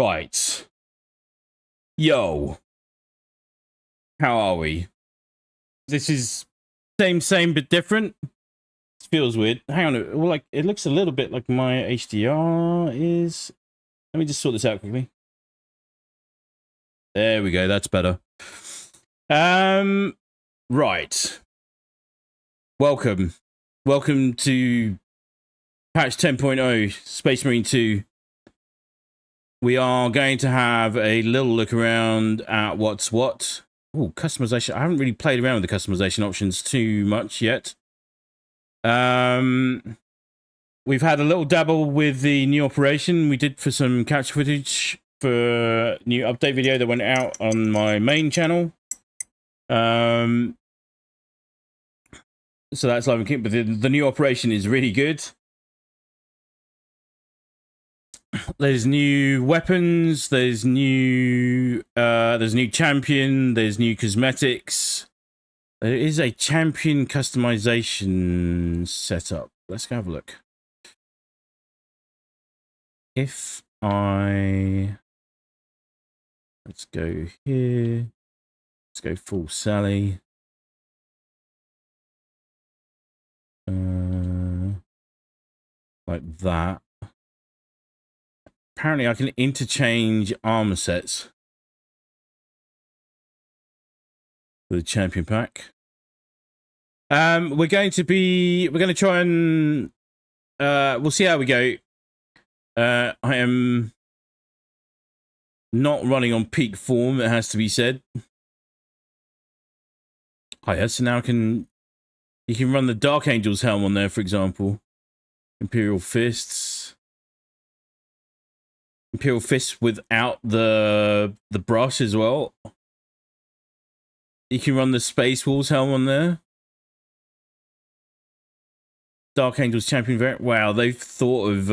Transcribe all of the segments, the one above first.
Right. Yo. How are we? This is same but different. It feels weird. Hang on. Well, like it looks a little bit like my HDR is. Let me just sort this out quickly. There we go. That's better. Right. Welcome to patch 10.0 Space Marine 2. We are going to have a little look around at what's what. Oh, customization. I haven't really played around with the customization options too much yet. We've had a little dabble with the new operation we did for some capture footage for a new update video that went out on my main channel. So that's live and keep, but the new operation is really good. There's new weapons, there's new champion, there's new cosmetics. There is a champion customization setup. Let's go have a look. Let's go here. Let's go full Sally. Like that. Apparently I can interchange armor sets for the champion pack. We're going to try and we'll see how we go. I am not running on peak form, it has to be said. Oh yeah, so now you can run the Dark Angel's helm on there, for example. Imperial Fists without the brush as well. You can run the Space Wolves helm on there. Dark Angel's champion variant. Wow, they've thought of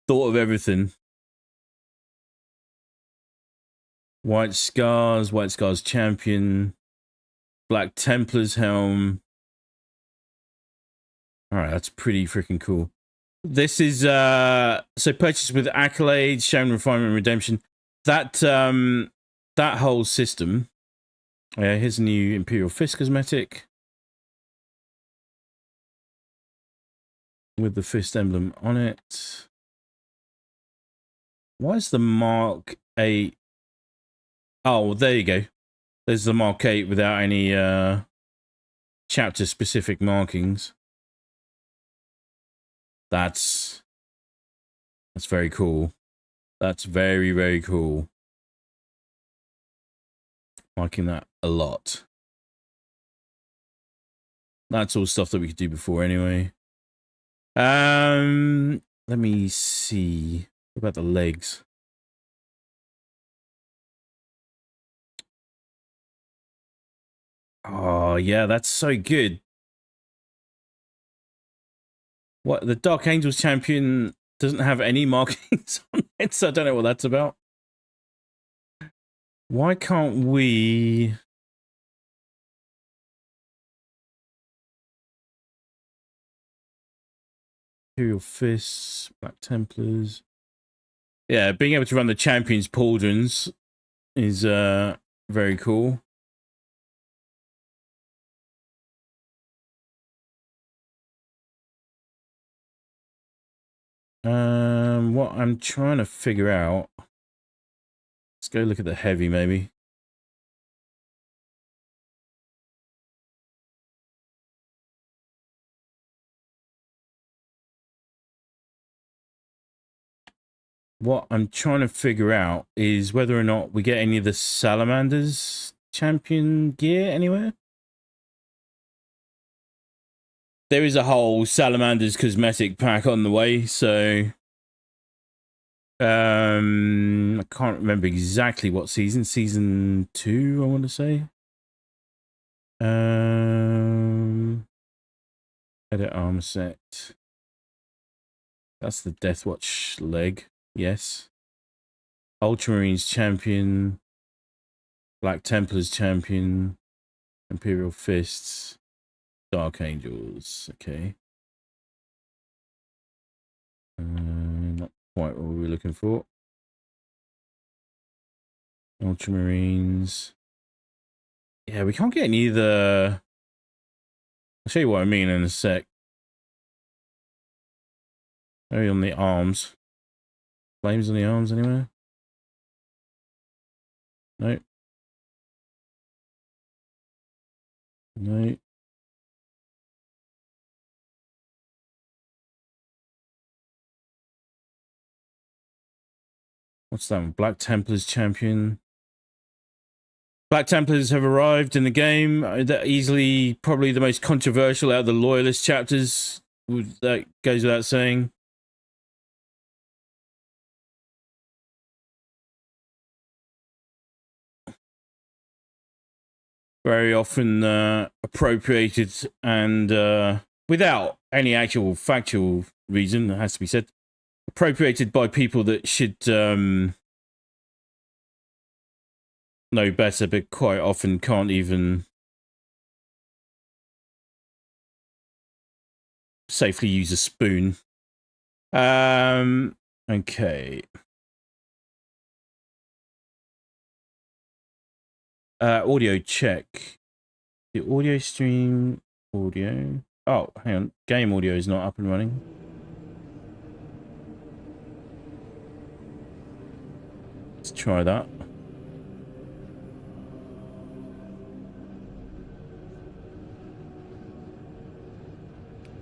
everything. White Scars champion. Black Templar's helm. All right, that's pretty freaking cool. This is so purchased with accolades, shown refinement, and redemption. That whole system. Yeah, here's a new Imperial Fist cosmetic with the fist emblem on it. Why is the Mark 8? Oh, well, there you go. There's the Mark 8 without any chapter specific markings. That's very cool. That's very, very cool. Liking that a lot. That's all stuff that we could do before anyway. Let me see. What about the legs? Oh yeah, that's so good. What, the Dark Angels champion doesn't have any markings on it, so I don't know what that's about. Why can't we... Imperial Fists, Black Templars. Yeah, being able to run the champion's pauldrons is very cool. What I'm trying to figure out. Let's go look at the heavy, maybe. What I'm trying to figure out is whether or not we get any of the Salamanders champion gear anywhere. There is a whole Salamanders cosmetic pack on the way, so I can't remember exactly what season. Season 2, I want to say. Edit armor set. That's the Deathwatch leg. Yes. Ultramarines champion. Black Templars champion. Imperial Fists. Dark Angels. Okay. Not quite what we were looking for. Ultramarines. Yeah, we can't get any of the... I'll show you what I mean in a sec. Maybe on the arms. Flames on the arms anywhere? No. No. What's that one? Black Templars champion. Black Templars have arrived in the game. They're easily probably the most controversial out of the Loyalist chapters. That goes without saying. Very often appropriated and without any actual factual reason, it has to be said. Appropriated by people that should know better, but quite often can't even safely use a spoon. Okay. Audio check. The audio stream audio. Oh, hang on. Game audio is not up and running. Let's try that.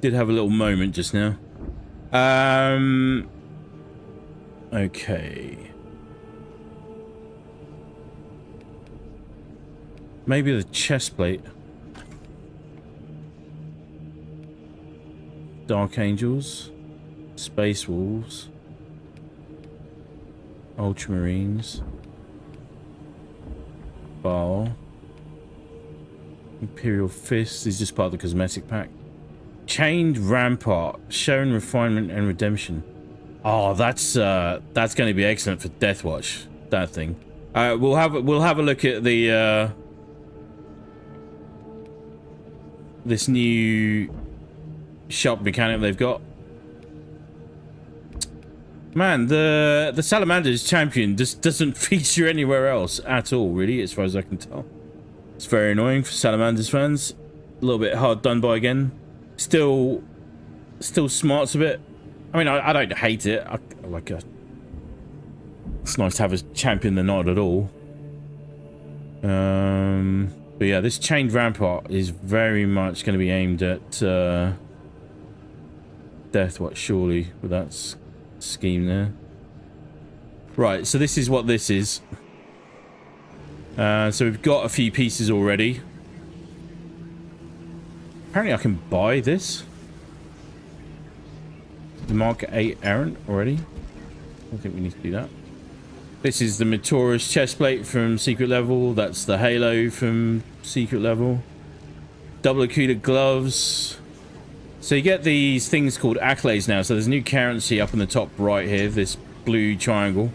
Did have a little moment just now. Okay. Maybe the chest plate. Dark Angels. Space Wolves. Ultramarines. Bar. Imperial Fist is just part of the cosmetic pack. Chained Rampart, showing refinement and redemption. Oh, that's going to be excellent for Deathwatch. That thing. We'll have a look at the this new shop mechanic they've got. Man, the Salamanders champion just doesn't feature anywhere else at all, really, as far as I can tell. It's very annoying for Salamanders fans. A little bit hard done by again. Still smarts a bit. I mean, I don't hate it. I like a... It's nice to have a champion they're not at all. But yeah, this Chained Rampart is very much going to be aimed at Deathwatch, surely, with that scheme there. Right, so this is what this is. So we've got a few pieces already. Apparently I can buy this. The Mark 8 errant already. I don't think we need to do that. This is the Matora's chestplate from Secret Level. That's the Halo from Secret Level. Double Akuda gloves. So you get these things called accolades now. So there's a new currency up in the top right here. This blue triangle.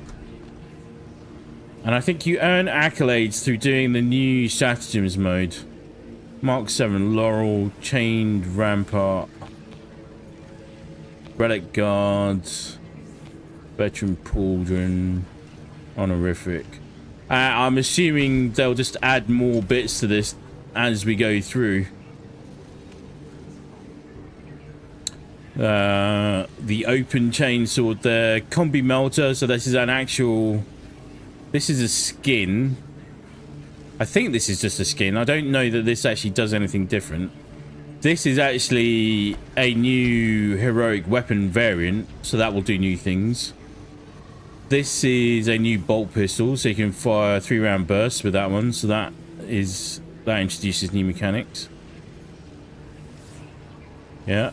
And I think you earn accolades through doing the new stratagems mode. Mark 7 Laurel, Chained Rampart, Relic Guards, Veteran Pauldron, Honorific. I'm assuming they'll just add more bits to this as we go through. The open chainsword there, Combi Melter. So this is an actual... This is a skin. I think this is just a skin. I don't know that this actually does anything different. This is actually a new heroic weapon variant, so that will do new things. This is a new bolt pistol, so you can fire 3-round bursts with that one. So that introduces new mechanics. Yeah.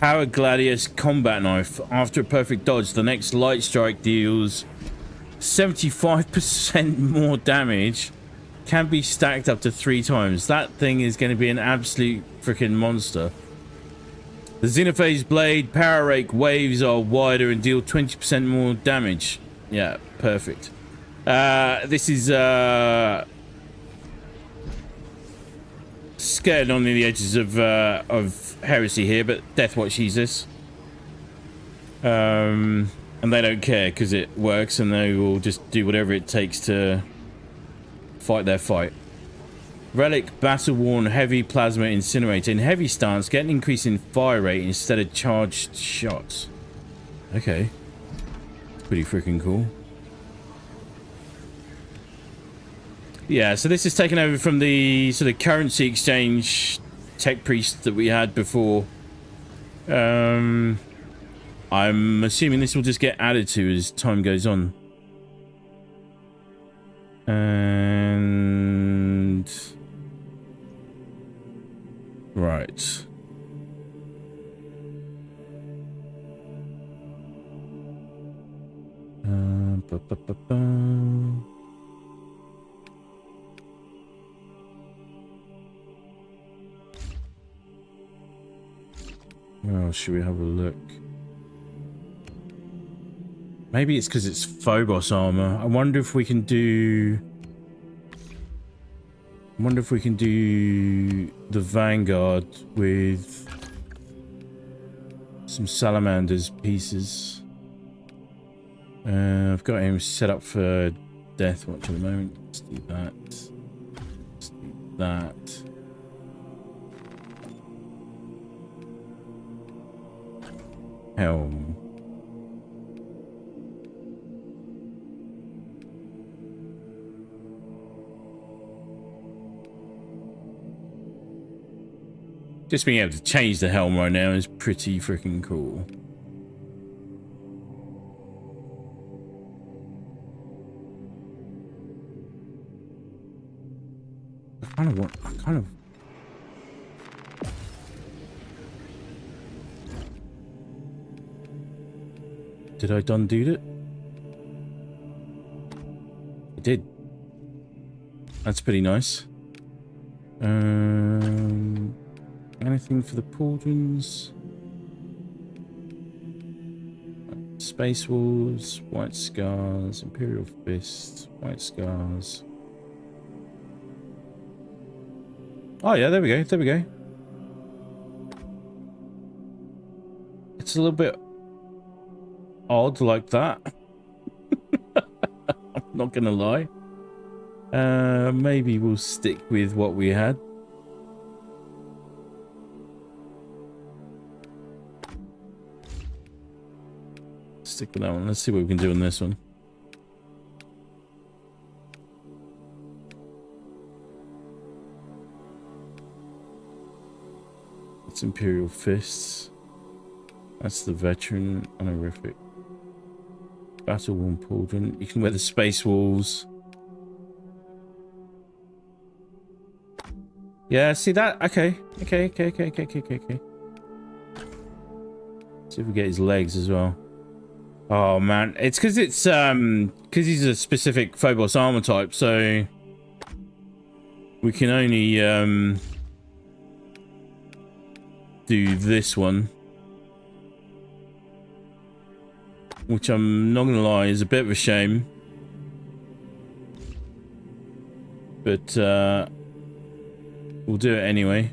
Power Gladius combat knife. After a perfect dodge, the next light strike deals 75% more damage. Can be stacked up to 3 times. That thing is going to be an absolute freaking monster. The Xenophase blade power rake waves are wider and deal 20% more damage. Yeah, perfect. This is skirting on the edges of heresy here, but Deathwatch uses this. And they don't care because it works, and they will just do whatever it takes to fight their fight. Relic battle-worn heavy plasma incinerator. In heavy stance, get an increase in fire rate instead of charged shots. Okay. Pretty freaking cool. Yeah, so this is taken over from the sort of currency exchange tech priest that we had before. I'm assuming this will just get added to as time goes on. And... right. Well, should we have a look? Maybe it's because it's Phobos armor. I wonder if we can do... I wonder if we can do the Vanguard with some Salamanders pieces. I've got him set up for Death Watch at the moment. Let's do that. Let's do that. Helm. Just being able to change the helm right now is pretty freaking cool. I kind of did I undo it? I did. That's pretty nice. Anything for the pauldrons? Space Wolves, White Scars, Imperial Fist, White Scars. Oh yeah, there we go, there we go. It's a little bit odd like that. I'm not gonna lie. Maybe we'll stick with what we had. Stick with that one. Let's see what we can do on this one. It's Imperial Fists. That's the veteran. Honorific. Battle-worn pauldron. You can wear the Space Wolves. Yeah, see that? Okay. Okay. See if we get his legs as well. Oh man, it's because he's a specific Phobos armor type, so we can only do this one, which I'm not gonna lie is a bit of a shame, but we'll do it anyway.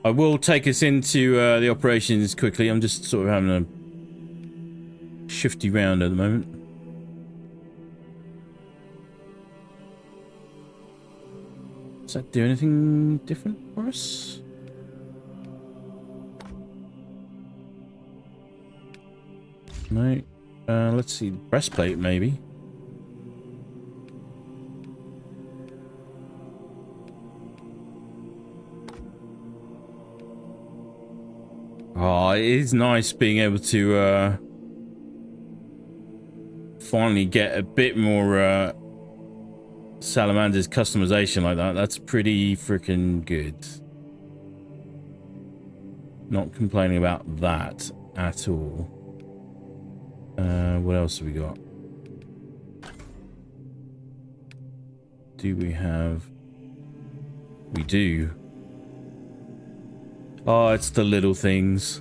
I will take us into the operations quickly. I'm just sort of having a shifty round at the moment. Does that do anything different for us? No. Let's see. Breastplate, maybe. Oh, it is nice being able to finally get a bit more Salamander's customization like that. That's pretty freaking good. Not complaining about that at all. What else have we got? Do we have... We do. Oh, it's the little things.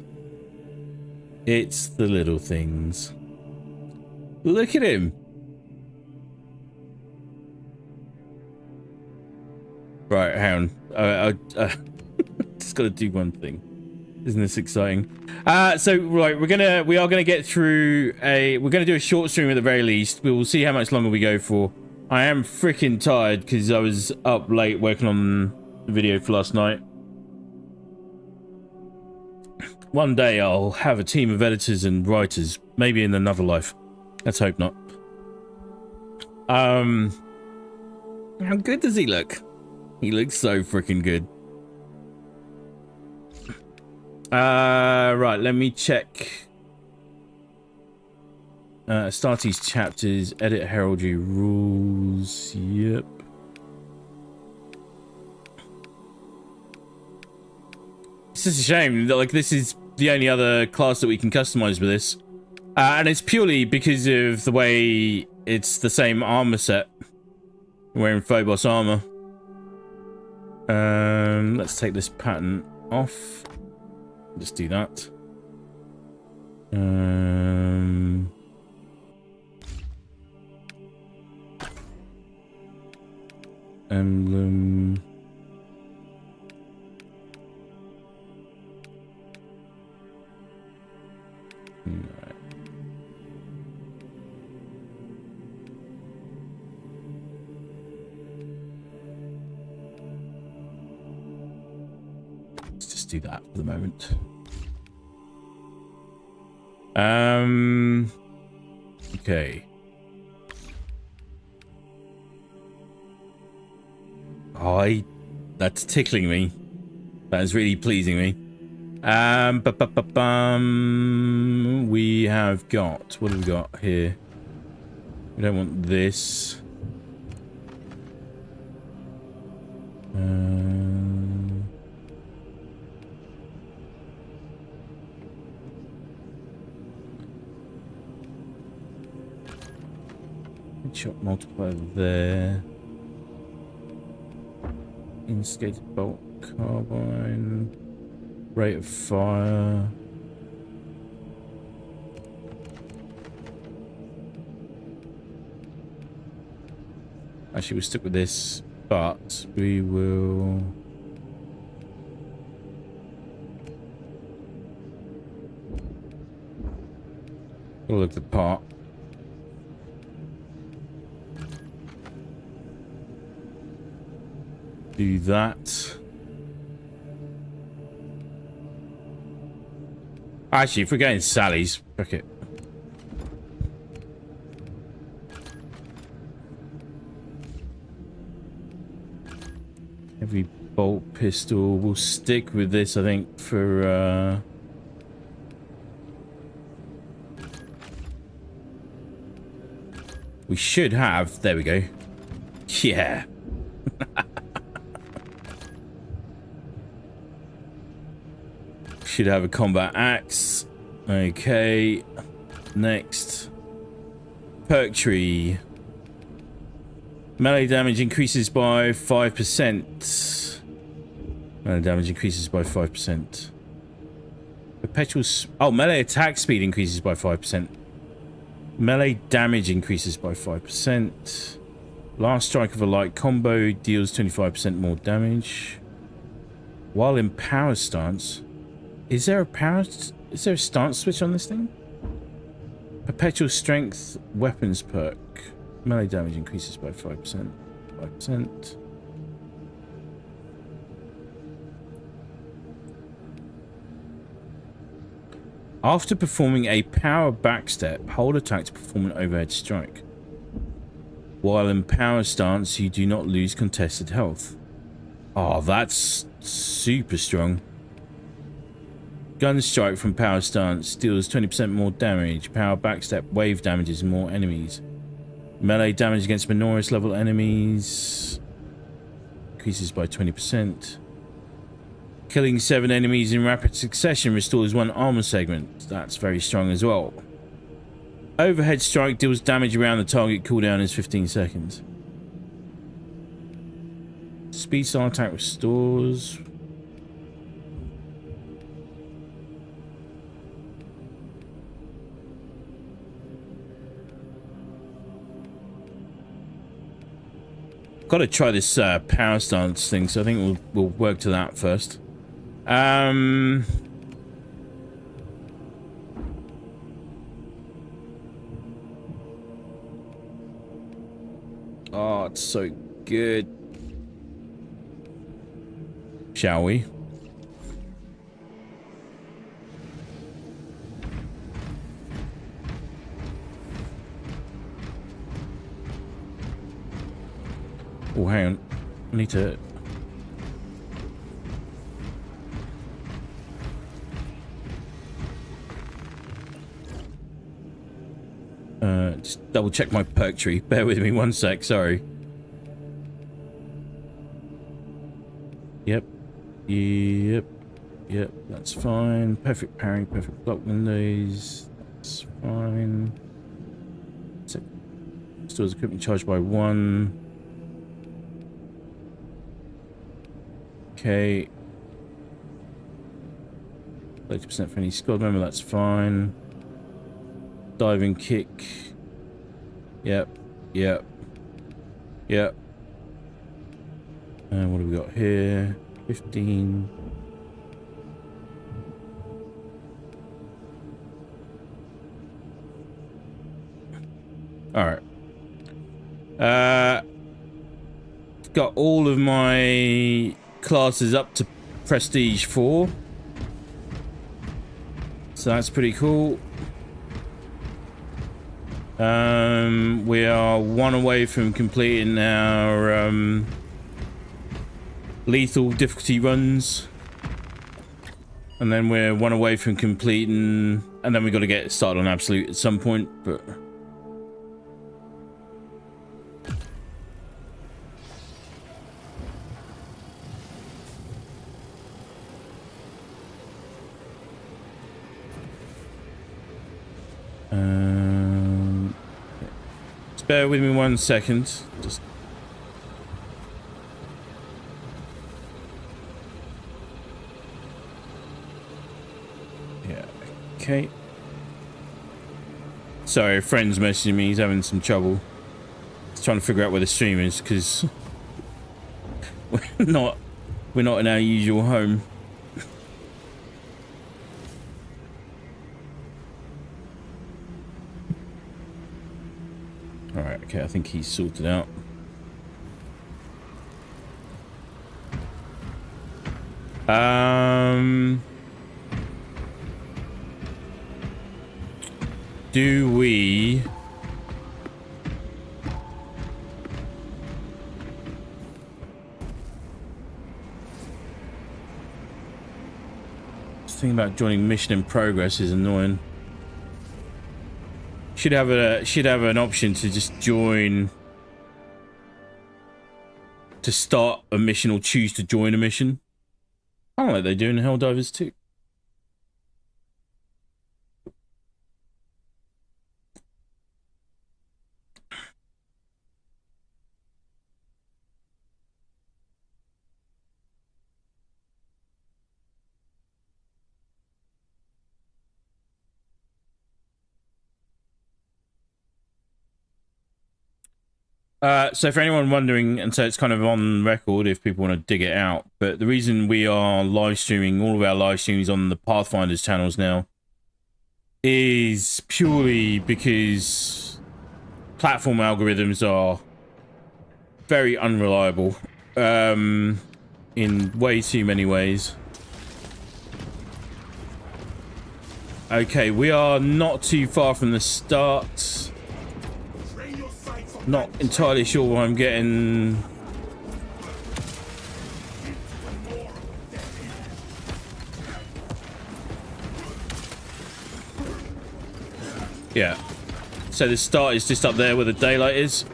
It's the little things. Look at him. Right, hang on. I just got to do one thing. Isn't this exciting? So right, we are gonna get through we're gonna do a short stream at the very least. We will see how much longer we go for. I am freaking tired because I was up late working on the video for last night. One day I'll have a team of editors and writers, maybe in another life. Let's hope not. How good does he look? He looks so freaking good. Right, let me check. Start these chapters, edit heraldry rules. Yep. It's just a shame that, like, this is the only other class that we can customize with this. And it's purely because of the way it's the same armor set. We're wearing Phobos armor. Let's take this pattern off. Just do that. Emblem. Right. Let's just do that for the moment. Okay. That's tickling me. That is really pleasing me. We have got, what have we got here? We don't want this. Shot multiplier there. Instigated bolt carbine. Rate of fire. Actually, we'll stick with this, but we will. We'll look at the part. Do that. Actually, if we're going Sally's, fuck it. Heavy bolt pistol. We'll stick with this, I think, for we should have. There we go. Yeah. Should have a combat axe. Okay. Next. Perk tree. Melee damage increases by 5%. Melee damage increases by 5%. Perpetual... Oh, melee attack speed increases by 5%. Melee damage increases by 5%. Last strike of a light combo deals 25% more damage. While in power stance... Is there a stance switch on this thing? Perpetual strength weapons perk. Melee damage increases by 5%. 5%. After performing a power backstep, hold attack to perform an overhead strike. While in power stance, you do not lose contested health. Oh, that's super strong. Gun strike from power stance deals 20% more damage. Power backstep wave damages more enemies. Melee damage against Minoris level enemies increases by 20%. Killing 7 enemies in rapid succession restores 1 armor segment. That's very strong as well. Overhead strike deals damage around the target. Cooldown is 15 seconds. Speed style attack restores. Got to try this power stance thing, so I think we'll work to that first. Oh, it's so good. Shall we? Oh, hang on. I need to... just double check my perk tree. Bear with me one sec, sorry. Yep. Yep. Yep, that's fine. Perfect parry, perfect block windows. That's fine. Stores equipment charged by 1. Okay. 30% for any squad member, that's fine. Diving kick. Yep. Yep. Yep. And what have we got here? 15. Alright. Got all of my classes up to Prestige 4. So that's pretty cool. We are 1 away from completing our lethal difficulty runs. And then we're 1 away from completing, and then we got to get started on absolute at some point, but just bear with me 1 second. Just yeah, okay. Sorry, a friend's messaging me. He's having some trouble. He's trying to figure out where the stream is because we're not in our usual home. Alright, okay, I think he's sorted out. Do we... This thing about joining mission in progress is annoying. Should have an option to just join, to start a mission or choose to join a mission. I don't like they do in Helldivers too. So for anyone wondering, and so it's kind of on record if people want to dig it out, but the reason we are live streaming all of our live streams on the Pathfinders channels now is purely because platform algorithms are very unreliable in way too many ways. Okay, we are not too far from the start. Not entirely sure what I'm getting. Yeah. So the start is just up there where the daylight is.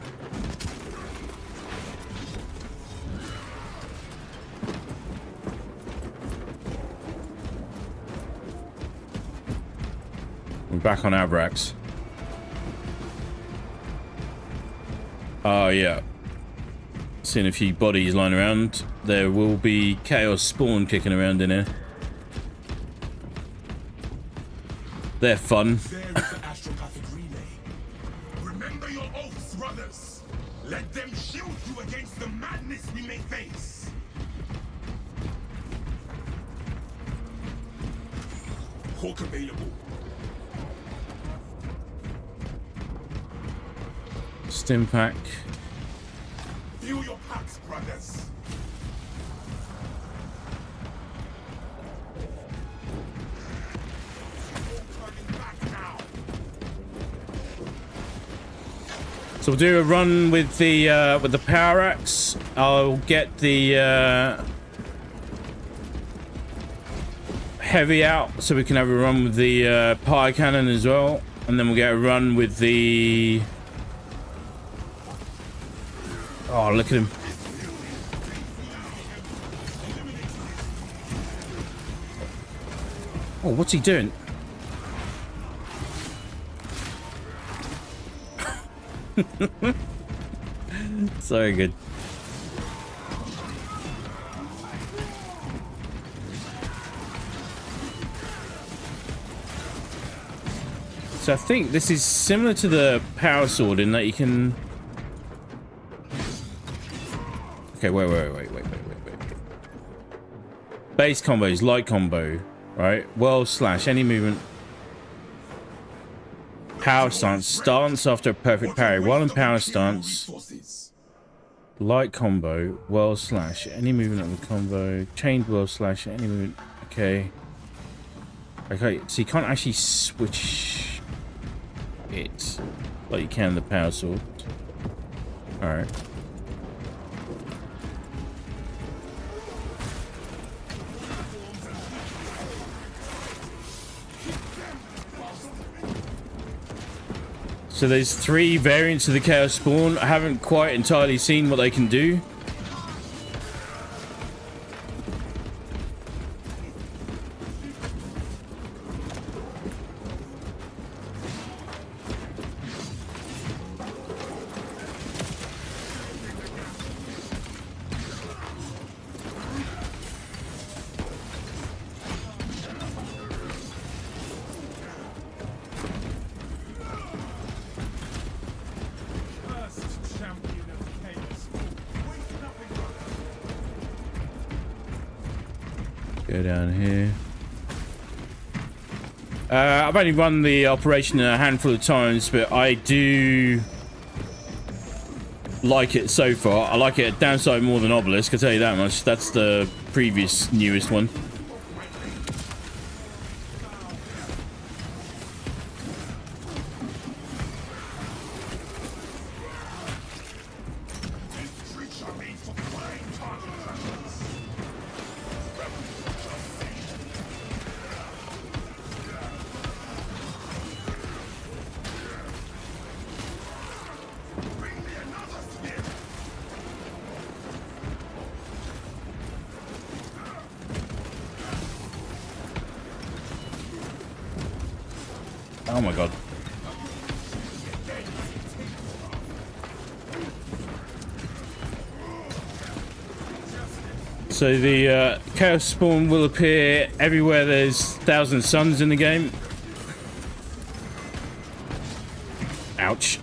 We're back on Abrax. Oh, yeah. Seeing a few bodies lying around. There will be chaos spawn kicking around in here. They're fun. Remember your oaths, brothers. Let them shield you against the Torque available. Stim pack. Feel your packs, brothers. Turning back now. So we'll do a run with the power axe. I'll get the heavy out so we can have a run with the pie cannon as well, and then we'll get a run with the. Oh, look at him! Oh, what's he doing? So good. So I think this is similar to the power sword in that you can. Okay, wait. Base combos, light combo, right? Whirl slash, any movement. Power stance after a perfect parry. While in power stance, light combo, whirl slash, any movement of the combo. Chained whirl slash, any movement. Okay. Okay, so you can't actually switch it like you can the power sword. Alright. So there's 3 variants of the Chaos Spawn. I haven't quite entirely seen what they can do. Go down here. I've only run the operation a handful of times, but I do like it so far. I like it at Downside more than Obelisk, I'll tell you that much. That's the previous newest one. Oh my god. So the Chaos Spawn will appear everywhere there's 1,000 suns in the game. Ouch.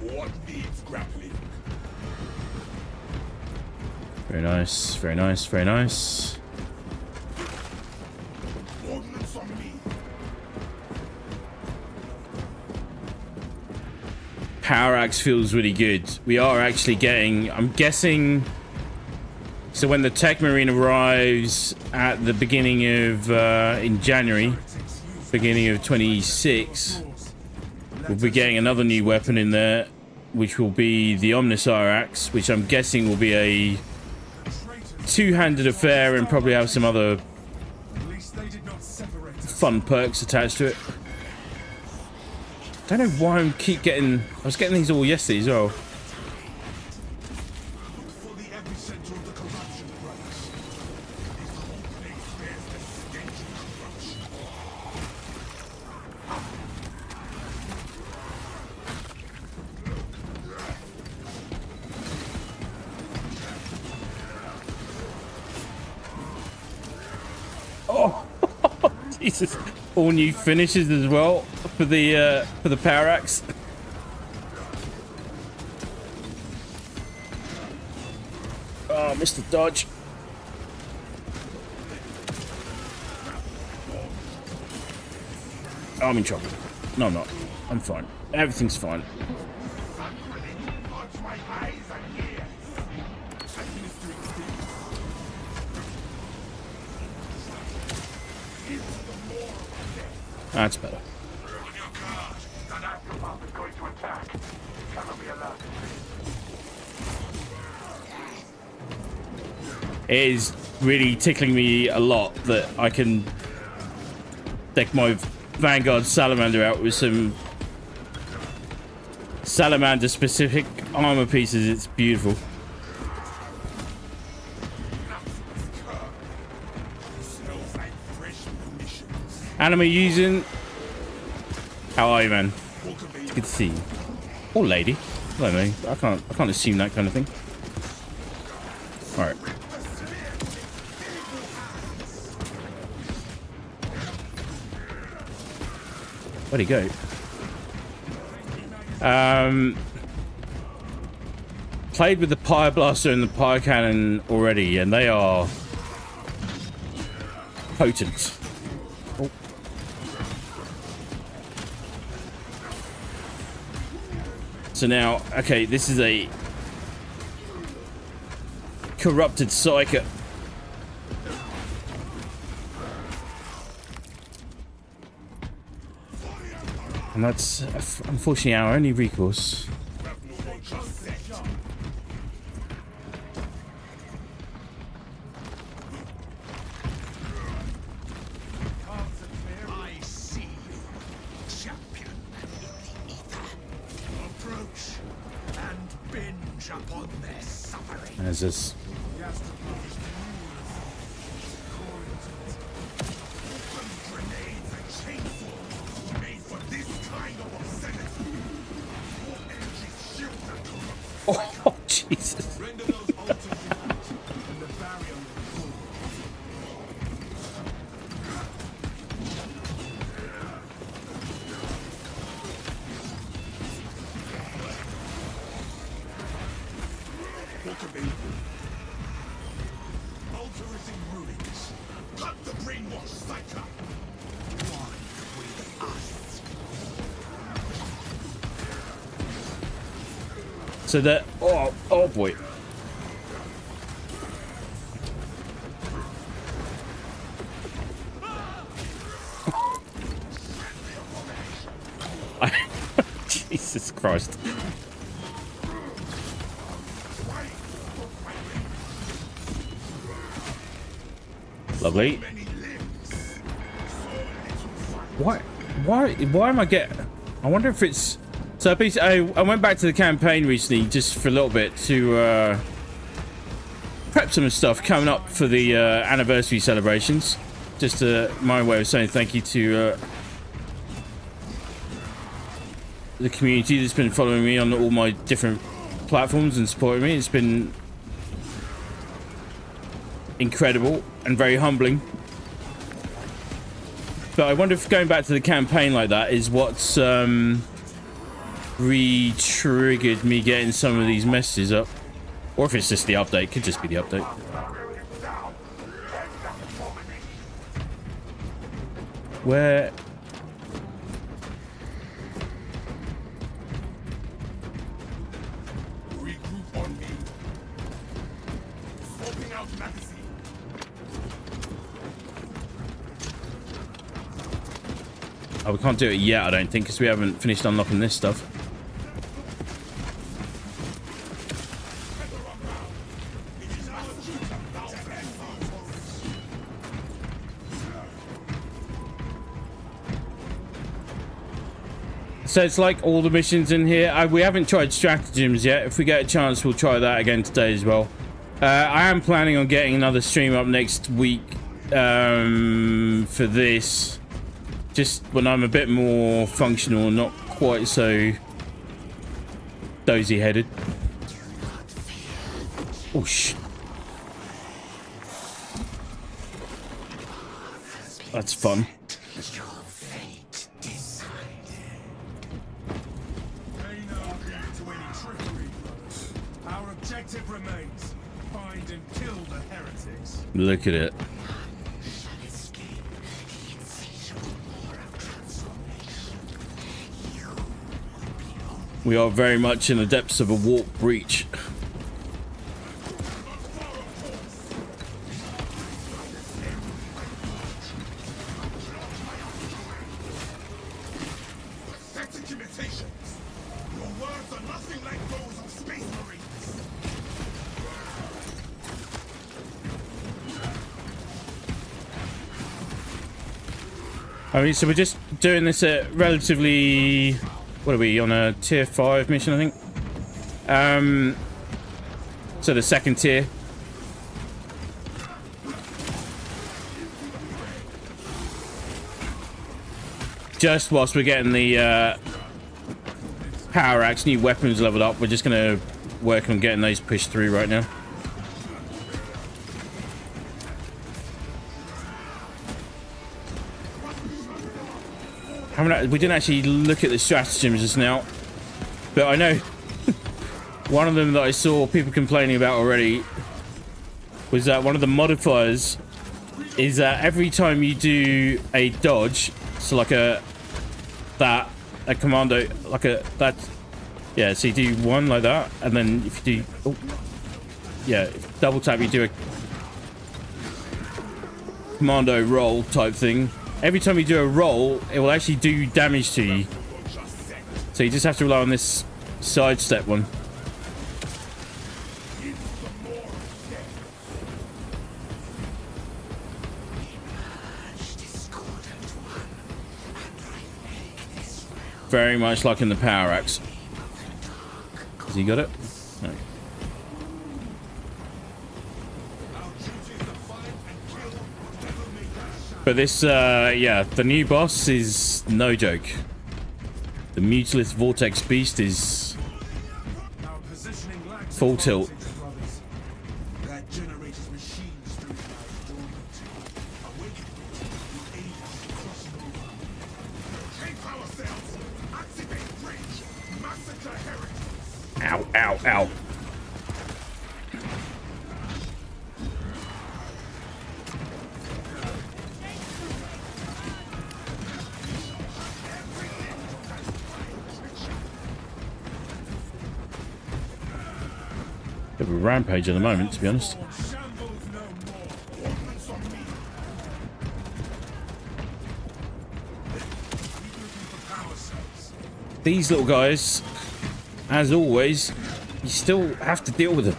What needs grappling? Very nice, very nice, very nice. Ordnance on me. Power Axe feels really good. We are actually getting, I'm guessing, so when the Tech Marine arrives at the beginning of, in January, beginning of 26, we'll be getting another new weapon in there, which will be the Omnissiah Axe, which I'm guessing will be a two-handed affair and probably have some other fun perks attached to it. I don't know why I keep getting... I was getting these all yesterday as well. Oh, Jesus! All new finishes as well for the power axe. Oh, Mr. Dodge. Oh, I'm in trouble. No, I'm not. I'm fine. Everything's fine. That's better. It is really tickling me a lot that I can deck my Vanguard Salamander out with some Salamander specific armor pieces. It's beautiful. And I'm using. How are you, man? It's good to see you. Or lady. I don't know. I can't assume that kind of thing. Alright. Where'd he go? Played with the Pyre Blaster and the Pyre Cannon already, and they are potent. Oh. So now, okay, this is a corrupted psyker. And that's unfortunately our only recourse. I see you, champion in the ether. Approach and binge upon their suffering. There's this. Oh, Jesus. So that, oh boy. Jesus Christ. Lovely. Why am I getting... I wonder if it's... So basically, I went back to the campaign recently just for a little bit to prep some stuff coming up for the anniversary celebrations. Just my way of saying thank you to the community that's been following me on all my different platforms and supporting me. It's been incredible and very humbling. But I wonder if going back to the campaign like that is what's re-triggered me getting some of these messages up. Or if it's just the update. Could just be the update. Where... Regroup on me. Swapping out magazine. Oh, we can't do it yet, I don't think, because we haven't finished unlocking this stuff. So it's like all the missions in here. We haven't tried stratagems yet. If we get a chance, we'll try that again today as well. I am planning on getting another stream up next week for this. Just when I'm a bit more functional, not quite so dozy-headed. Oh, shit. That's fun. Our objective remains. Find and kill the heretics. Look at it. We are very much in the depths of a warp breach. Pathetic imitations. Your words are nothing like those of Space Marines. I mean, so we're just doing this at relatively... What are we, on a tier 5 mission, I think? So the second tier. Just whilst we're getting the power axe, new weapons leveled up, we're just going to work on getting those pushed through right now. We didn't actually look at the stratagems just now, but I know one of them that I saw people complaining about already was that one of the modifiers is that every time you do a dodge, so like a commando, like that, yeah, so you do one like that, and then if you do, oh, yeah, double tap, you do a commando roll type thing. Every time you do a roll, it will actually do damage to you. So you just have to rely on this sidestep one. Very much like in the power axe. Has he got it? No. But this, yeah, the new boss is no joke. The Mutilith Vortex Beast is full tilt. That generator's machines don't lie dormant. Awaken will aid us in crossing over. Take power cells! Activate bridge! Massacre heretics! Ow, ow, ow. Bit of a rampage at the moment, to be honest. These little guys, as always, you still have to deal with them.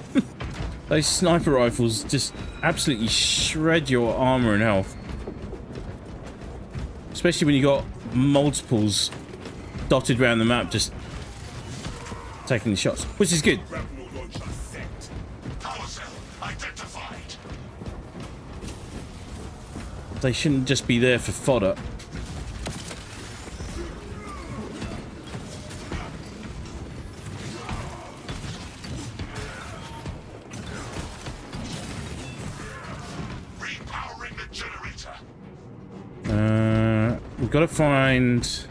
Those sniper rifles just absolutely shred your armor and health. Especially when you got multiples dotted around the map just taking the shots, which is good. They shouldn't just be there for fodder. Repowering the generator. We've got to find...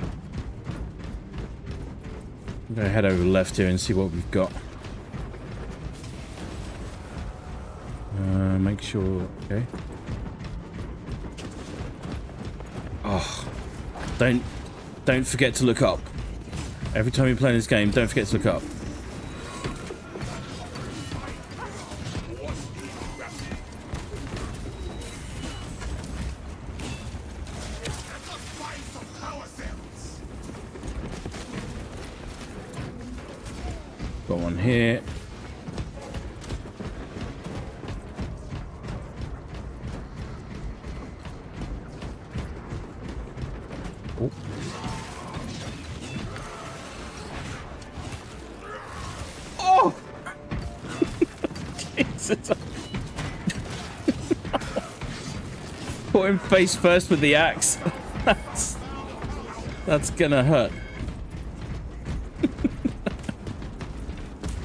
I'm going to head over left here and see what we've got. Make sure... Okay. Oh, don't forget to look up. Every time you play this game, don't forget to look up. Got one here. Oh! Jesus. Put him face first with the axe. That's gonna hurt.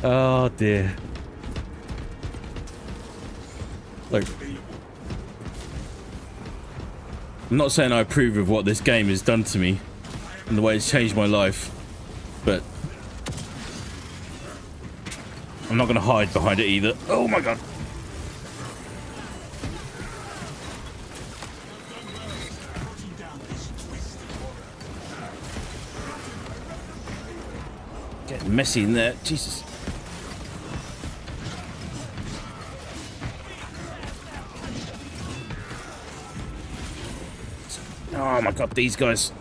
Oh dear. Look. I'm not saying I approve of what this game has done to me and the way it's changed my life, but I'm not going to hide behind it either. Oh my god. Getting messy in there. Jesus. Oh my god, these guys.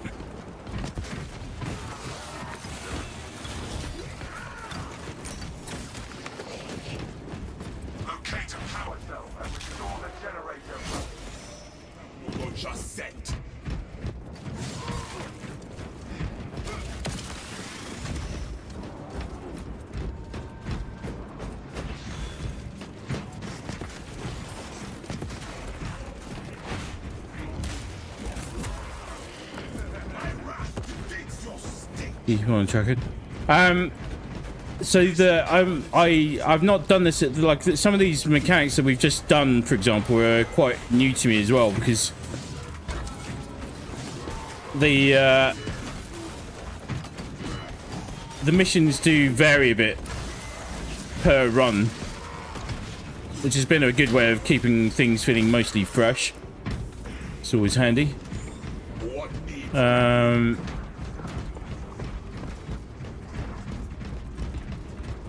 Locate a power cell and restore the generator. Launcher sent. You want to track it? So I've not done this like some of these mechanics that we've just done, for example, are quite new to me as well, because the missions do vary a bit per run, which has been a good way of keeping things feeling mostly fresh. It's always handy.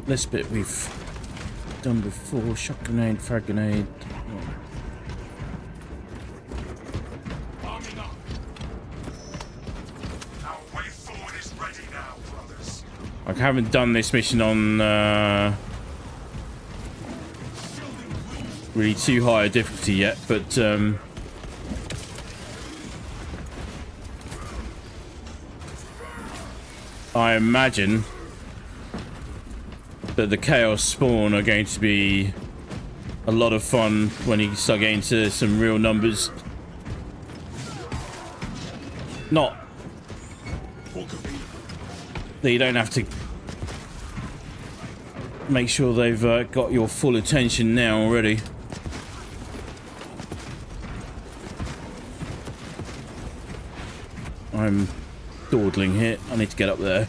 This bit we've done before. Shot grenade, frag grenade. Arming up. Our way forward is ready now, brothers. I haven't done this mission on really too high a difficulty yet, but I imagine that the Chaos Spawn are going to be a lot of fun when you start getting to some real numbers. Not that you don't have to make sure they've got your full attention now already. I'm dawdling here. I need to get up there.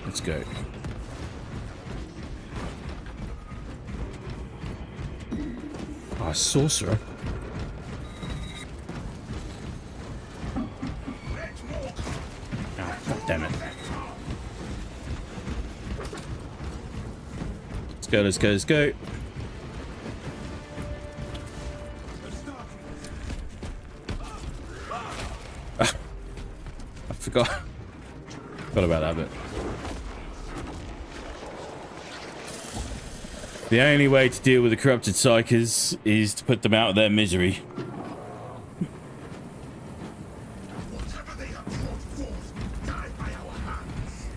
Let's go. Ah, sorcerer. Ah, God damn it. Let's go, let's go, let's go. Ah, I forgot about that bit. The only way to deal with the corrupted psychers is to put them out of their misery. Whatever they have brought forth, die by our hands.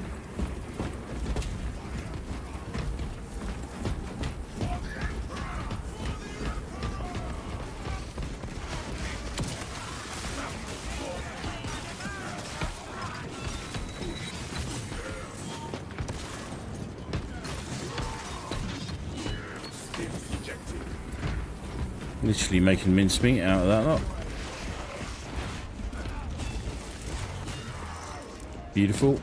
Literally making mincemeat out of that lot. Beautiful.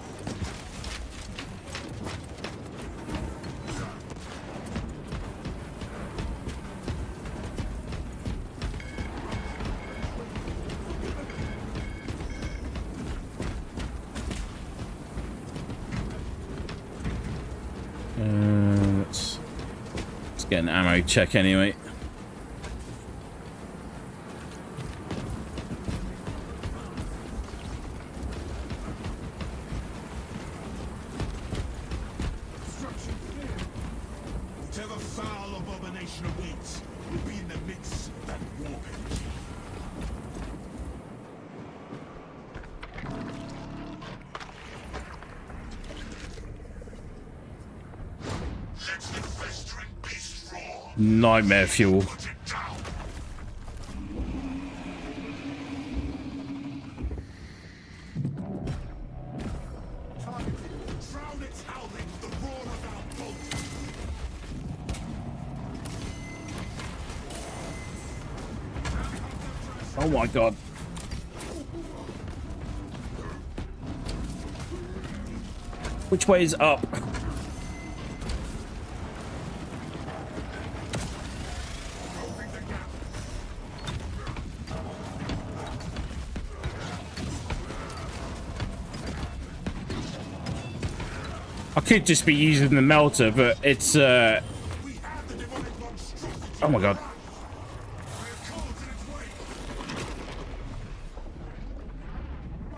Let's get an ammo check anyway. Whatever foul abomination awaits will be in the midst of that warp energy. Let the festering beast roar. Nightmare fuel. Put it down. Drown its howling with the roar of our bolt. Oh my god. Which way is up? Closing the gap. I could just be using the melter, but it's We have the demonic monstrosity. oh my god. We're caught in its wake.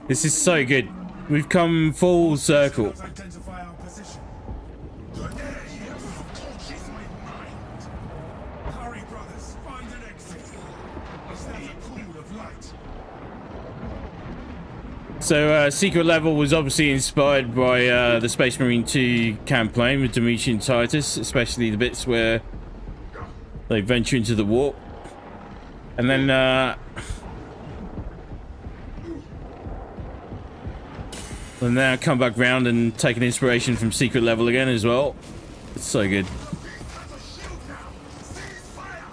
This is so good. We've come full circle. Let's identify our position. Good day, yes. She's my mind. Hurry, brothers. Find an exit. Is that a pool of light? So, Secret Level was obviously inspired by the Space Marine 2 campaign with Dimitri and Titus, especially the bits where they venture into the warp. And then, and now come back round and take an inspiration from Secret Level again as well. It's so good. Has a shield now. Cease fire.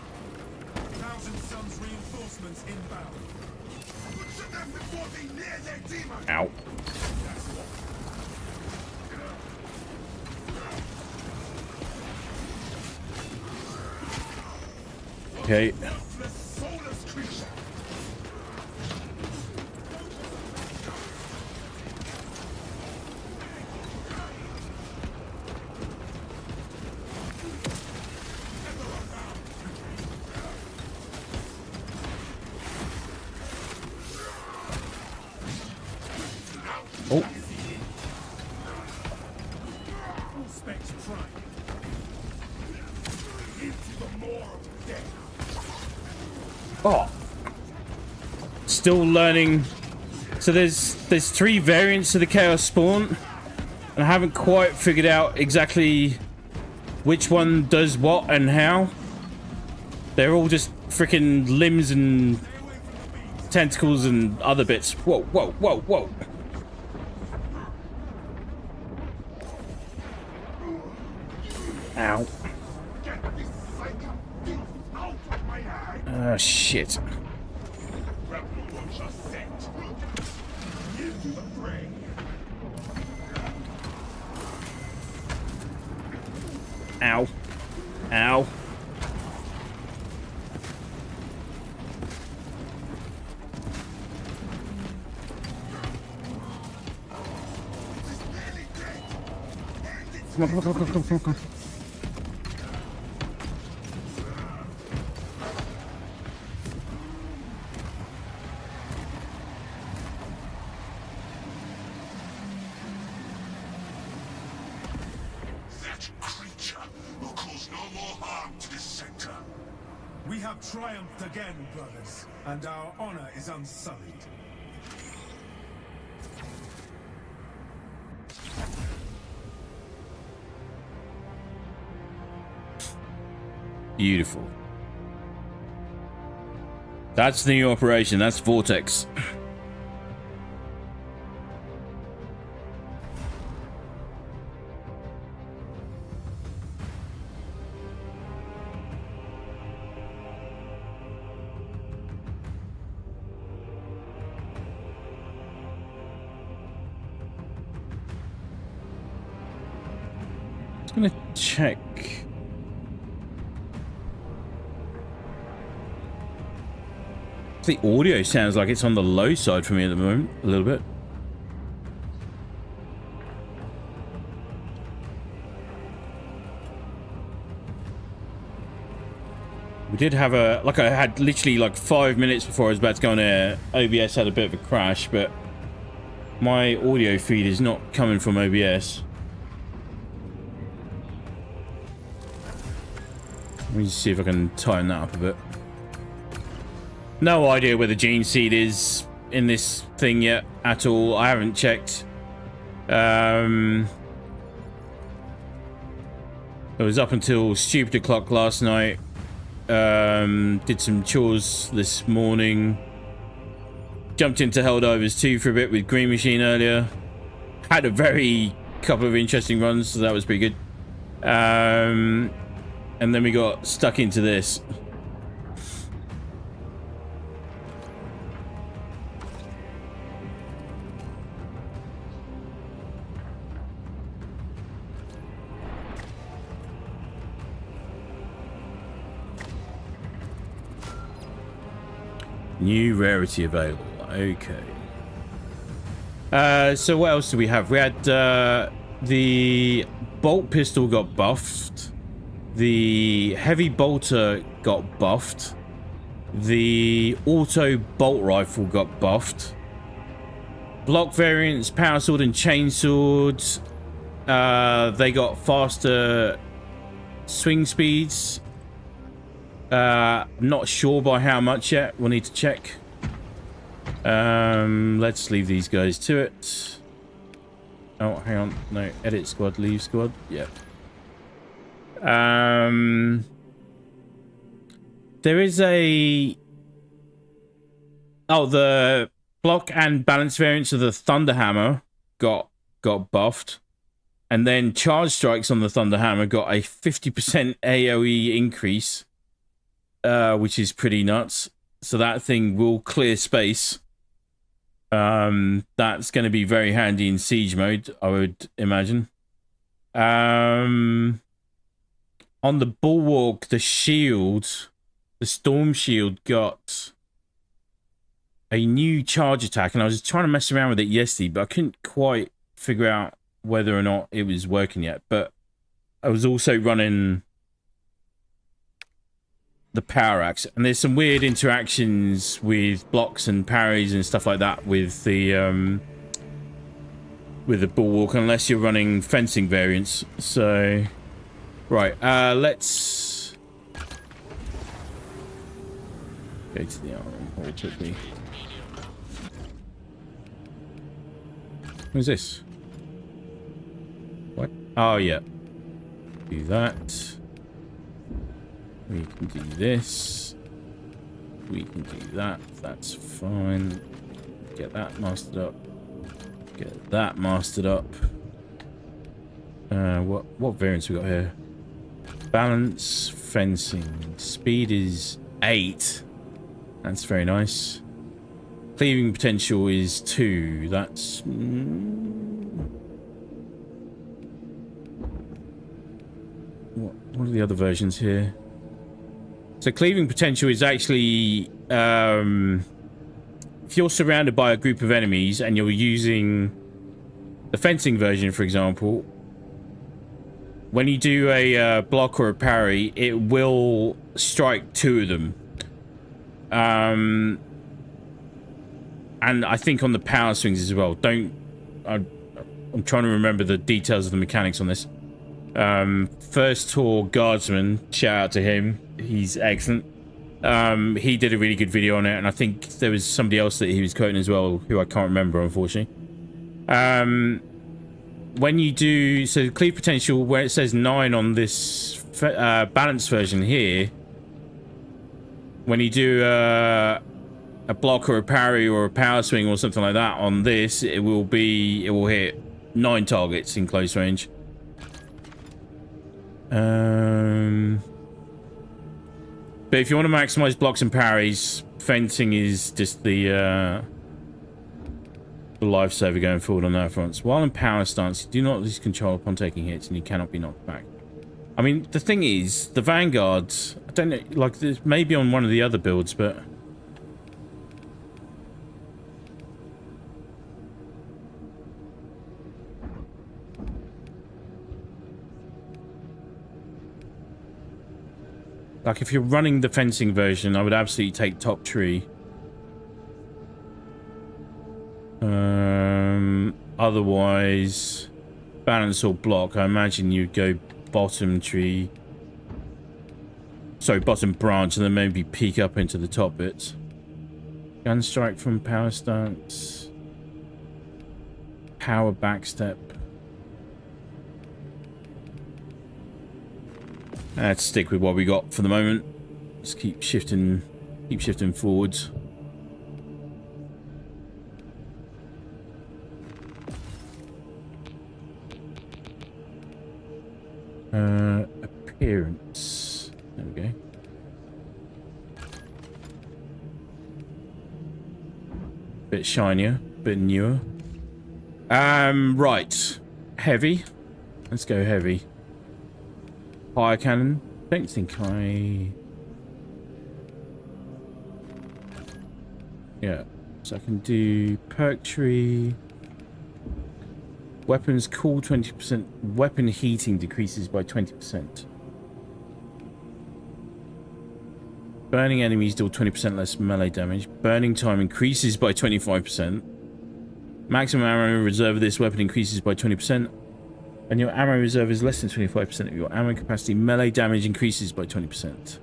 Thousand Suns reinforcements inbound. Butcher them before they near their demon. Ow. Okay. Worthless, soulless creature. Oh. Full specs prime. Into the maw of death. Oh. Still learning. So there's 3 variants of the Chaos Spawn, and I haven't quite figured out exactly which one does what and how. They're all just freaking limbs and tentacles and other bits. Whoa, whoa, whoa, whoa. Ow. Get this psycho thief out of my eye. Oh, shit. Rebel butcher sent. Into the fray. Ow. Ow. Come on, come on, come on, come on, come on, come on. That creature will cause no more harm to this sector. We have triumphed again, brothers, and our honor is unsullied. Beautiful. That's the new operation. That's Vortex. Just gonna check. The audio sounds like it's on the low side for me at the moment, a little bit. We did have a, like I had literally like 5 minutes before I was about to go on air, OBS had a bit of a crash, but my audio feed is not coming from OBS. Let me see if I can tighten that up a bit. No idea where the gene seed is in this thing yet at all. I haven't checked. It was up until stupid o'clock last night. Did some chores this morning. Jumped into Helldivers 2 for a bit with Green Machine earlier. Had a very couple of interesting runs, so that was pretty good. And then we got stuck into this. New rarity available. Okay. So what else do we have? We had The bolt pistol got buffed. The heavy bolter got buffed. The auto bolt rifle got buffed. Block variants, power sword and chain swords, they got faster swing speeds. Not sure by how much yet. We'll need to check. Let's leave these guys to it. Oh, hang on. No, edit squad, leave squad. Yep. There is a... Oh, the block and balance variants of the Thunder Hammer got buffed. And then charge strikes on the Thunder Hammer got a 50% AoE increase, which is pretty nuts. So that thing will clear space. That's going to be very handy in siege mode, I would imagine. On the bulwark, the shield, the storm shield got a new charge attack, and I was trying to mess around with it yesterday, but I couldn't quite figure out whether or not it was working yet. But I was also running the power axe, and there's some weird interactions with blocks and parries and stuff like that with the bulwark, unless you're running fencing variants. So right, let's go to the arm hole quickly. What is this? What? Oh yeah, do that. We can do this. We can do that. That's fine. Get that mastered up. Get that mastered up. What variants we got here? Balance, fencing. Speed is 8. That's very nice. Cleaving potential is 2. That's... What are the other versions here? So cleaving potential is actually... if you're surrounded by a group of enemies and you're using the fencing version, for example, when you do a block or a parry, it will strike 2 of them. And I think on the power swings as well. I'm trying to remember the details of the mechanics on this. First tour guardsman, shout out to him. He's excellent. He did a really good video on it, and I think there was somebody else that he was quoting as well, who I can't remember, unfortunately. When you do... So the cleave potential, where it says 9 on this balanced version here, when you do a block or a parry or a power swing or something like that on this, it will hit 9 targets in close range. But if you want to maximize blocks and parries, fencing is just the lifesaver going forward on that front. While in power stance, you do not lose control upon taking hits, and you cannot be knocked back. I mean, the thing is, the Vanguards, I don't know, like, there's maybe on one of the other builds, but... Like, if you're running the fencing version, I would absolutely take top tree. Otherwise, balance or block, I imagine you'd go bottom tree. Sorry, bottom branch, and then maybe peek up into the top bits. Gun strike from power stance. Power backstep. Let's stick with what we got for the moment. Let's keep shifting forwards. Appearance. There we go. Bit shinier, bit newer. Right. Heavy. Let's go heavy. Fire cannon. Don't think I... Yeah. So I can do perk tree. Weapons cool 20%. Weapon heating decreases by 20%. Burning enemies deal 20% less melee damage. Burning time increases by 25%. Maximum ammo reserve of this weapon increases by 20%. And your ammo reserve is less than 25% of your ammo capacity. Melee damage increases by 20%.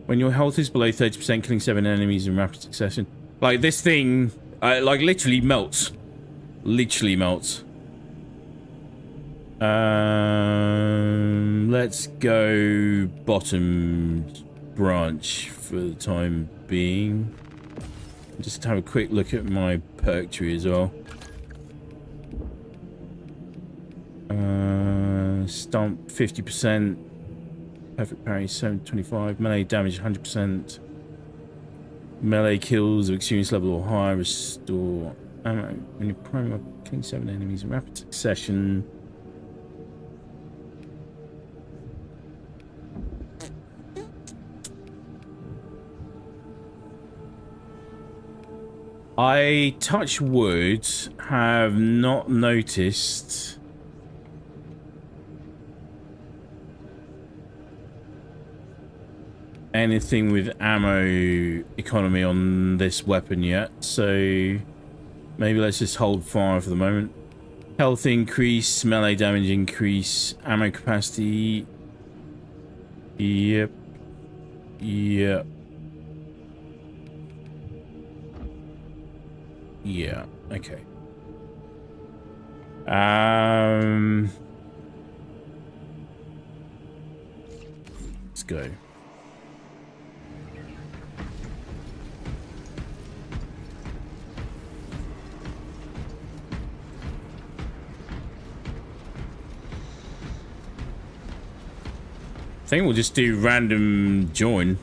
When your health is below 30%, killing 7 enemies in rapid succession. Like, this thing, like, literally melts. Literally melts. Let's go bottom branch for the time being. Just have a quick look at my perk tree as well. Stomp 50%. Perfect parry 725. Melee damage 100%. Melee kills of experience level or higher restore ammo when you're priming up, killing 7 enemies in rapid succession. I, touch wood, have not noticed anything with ammo economy on this weapon yet, so maybe let's just hold fire for the moment. Health increase, melee damage increase, ammo capacity. Yep. Yep. Yeah, okay. Let's go. I think we'll just do random join.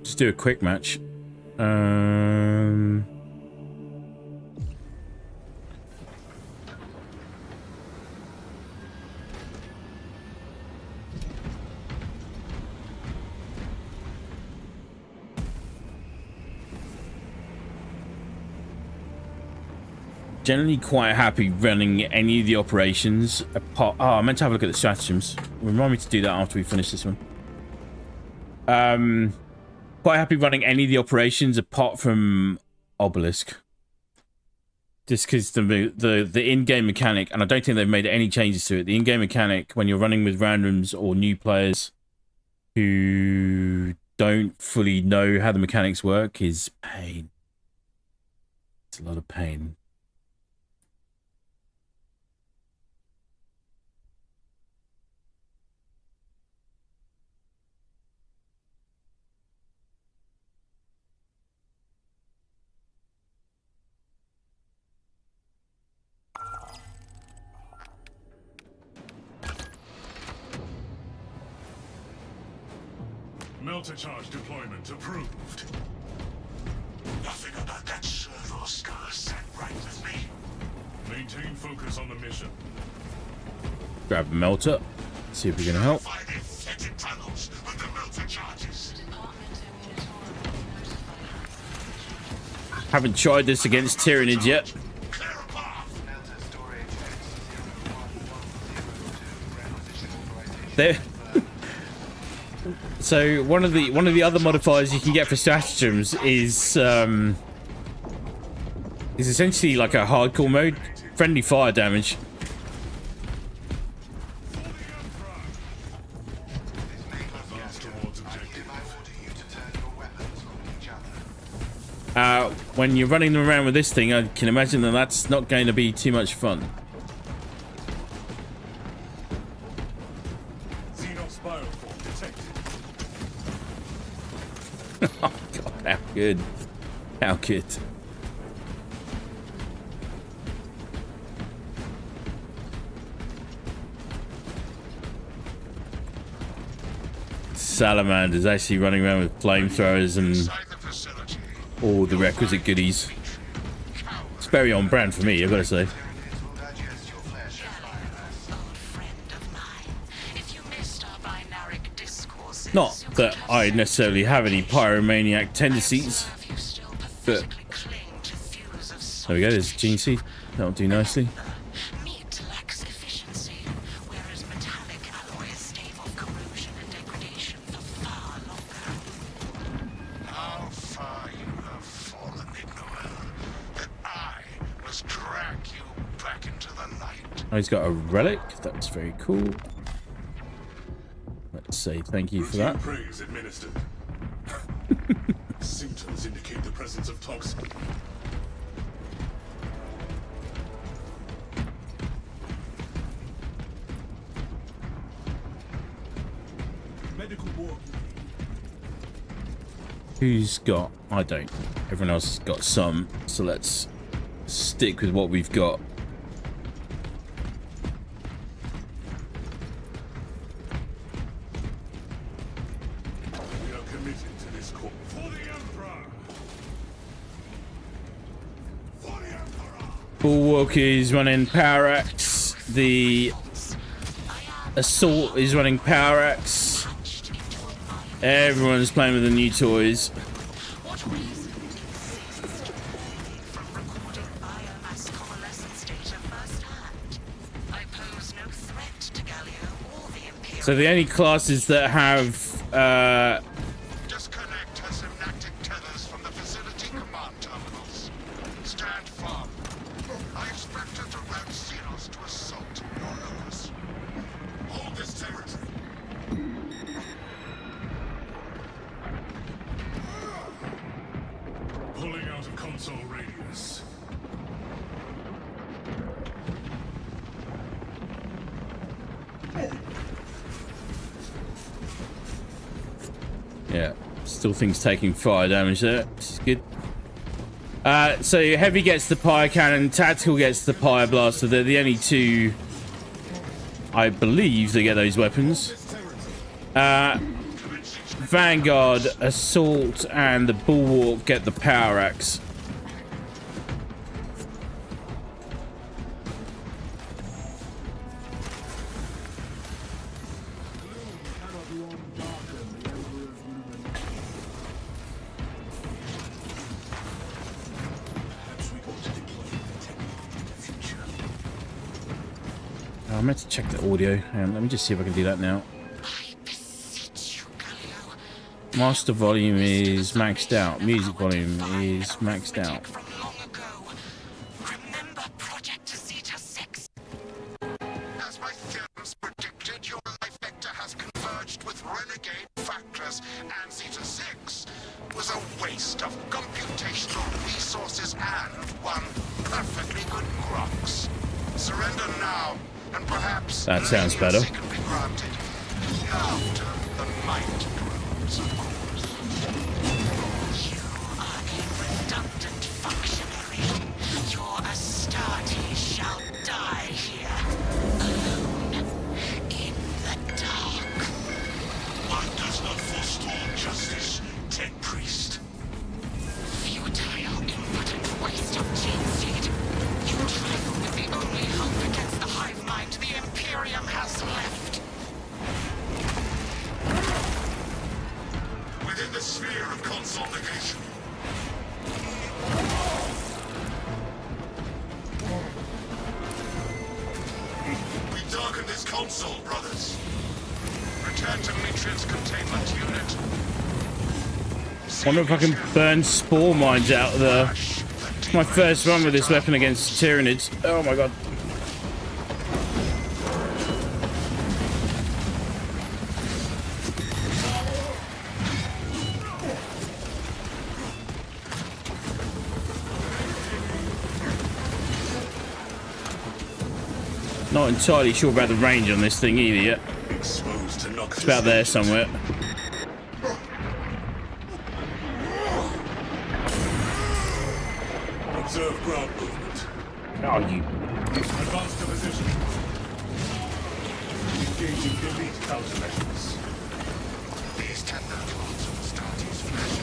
Just do a quick match. Generally quite happy running any of the operations apart. Oh, I meant to have a look at the stratagems. Remind me to do that after we finish this one. Quite happy running any of the operations apart from Obelisk. Just because the in-game mechanic, and I don't think they've made any changes to it, the in-game mechanic when you're running with randoms or new players who don't fully know how the mechanics work is pain. It's a lot of pain. Melter charge deployment approved. Nothing about that servo scar sat right with me. Maintain focus on the mission. Grab a melter. See if we can help. Tunnels with the melter charges. Haven't tried this against Tyranids yet. There. So one of the other modifiers you can get for stratagems is essentially like a hardcore mode, friendly fire damage. When you're running them around with this thing, I can imagine that that's not going to be too much fun. Oh god, how good. How good. Salamander's actually running around with flamethrowers and all the requisite goodies. It's very on brand for me, I've got to say. Not that I necessarily have any pyromaniac tendencies, but there we go. There's gene seed. That'll do nicely. Meat lacks efficiency, whereas metallic alloy is stable corrosion and degradation for far longer. How far you have fallen, Ignoel, that I must drag you back into the light. Oh, he's got a relic. That's very cool. Let's say thank you for that. Praise administered. Symptoms indicate the presence of toxin. Medical ward. Who's got? I don't. Everyone else has got some. So let's stick with what we've got. We are committed to this cause. For the Emperor! For the Emperor! Bulwark is running Power Axe. The Assault is running Power Axe. Everyone's playing with the new toys. What reason exists from recording biomass coalescence data firsthand? I pose no threat to Galio or the Imperium. So the only classes that have Disconnect her synaptic tethers from the facility command terminals. Stand firm. I expect her to rout Xenos to assault your locus. Hold this territory. Pulling out of console radius. yeah, still things taking fire damage there, which is good. So heavy gets the pyre cannon, tactical gets the pyre blaster. They're the only two, I believe, that get those weapons. Vanguard, Assault, and the Bulwark get the Power Axe. I meant to check the audio. Hang on, let me just see if I can do that now. I beseech you, Galio. Master volume is maxed out. Music volume is maxed out. From long ago. Remember Project Zeta 6? As my theories predicted, your life vector has converged with renegade factors, and Zeta 6 was a waste of computational resources and one perfectly good Grox. Surrender now, and perhaps That sounds better. leniency can be granted after the might grows, of course. You are a redundant functionary. Your Astarte shall die here, alone, in the dark. One does not forestall justice, Tech Priest. Futile, impotent waste of gene seed. You trifle with the only hope against the hive mind the Imperium has left. Within the sphere of consolidation. We darken this console, brothers. Return to Matrix containment unit. Wonder if I can burn spore mines out of the... It's my first run with this weapon against Tyranids. Oh my god. Not entirely sure about the range on this thing either yet. Exposed to It's about there somewhere. Observe ground movement. Oh, you... Advance to position. Engaging elite countermeasures. These tender tools will start use flash.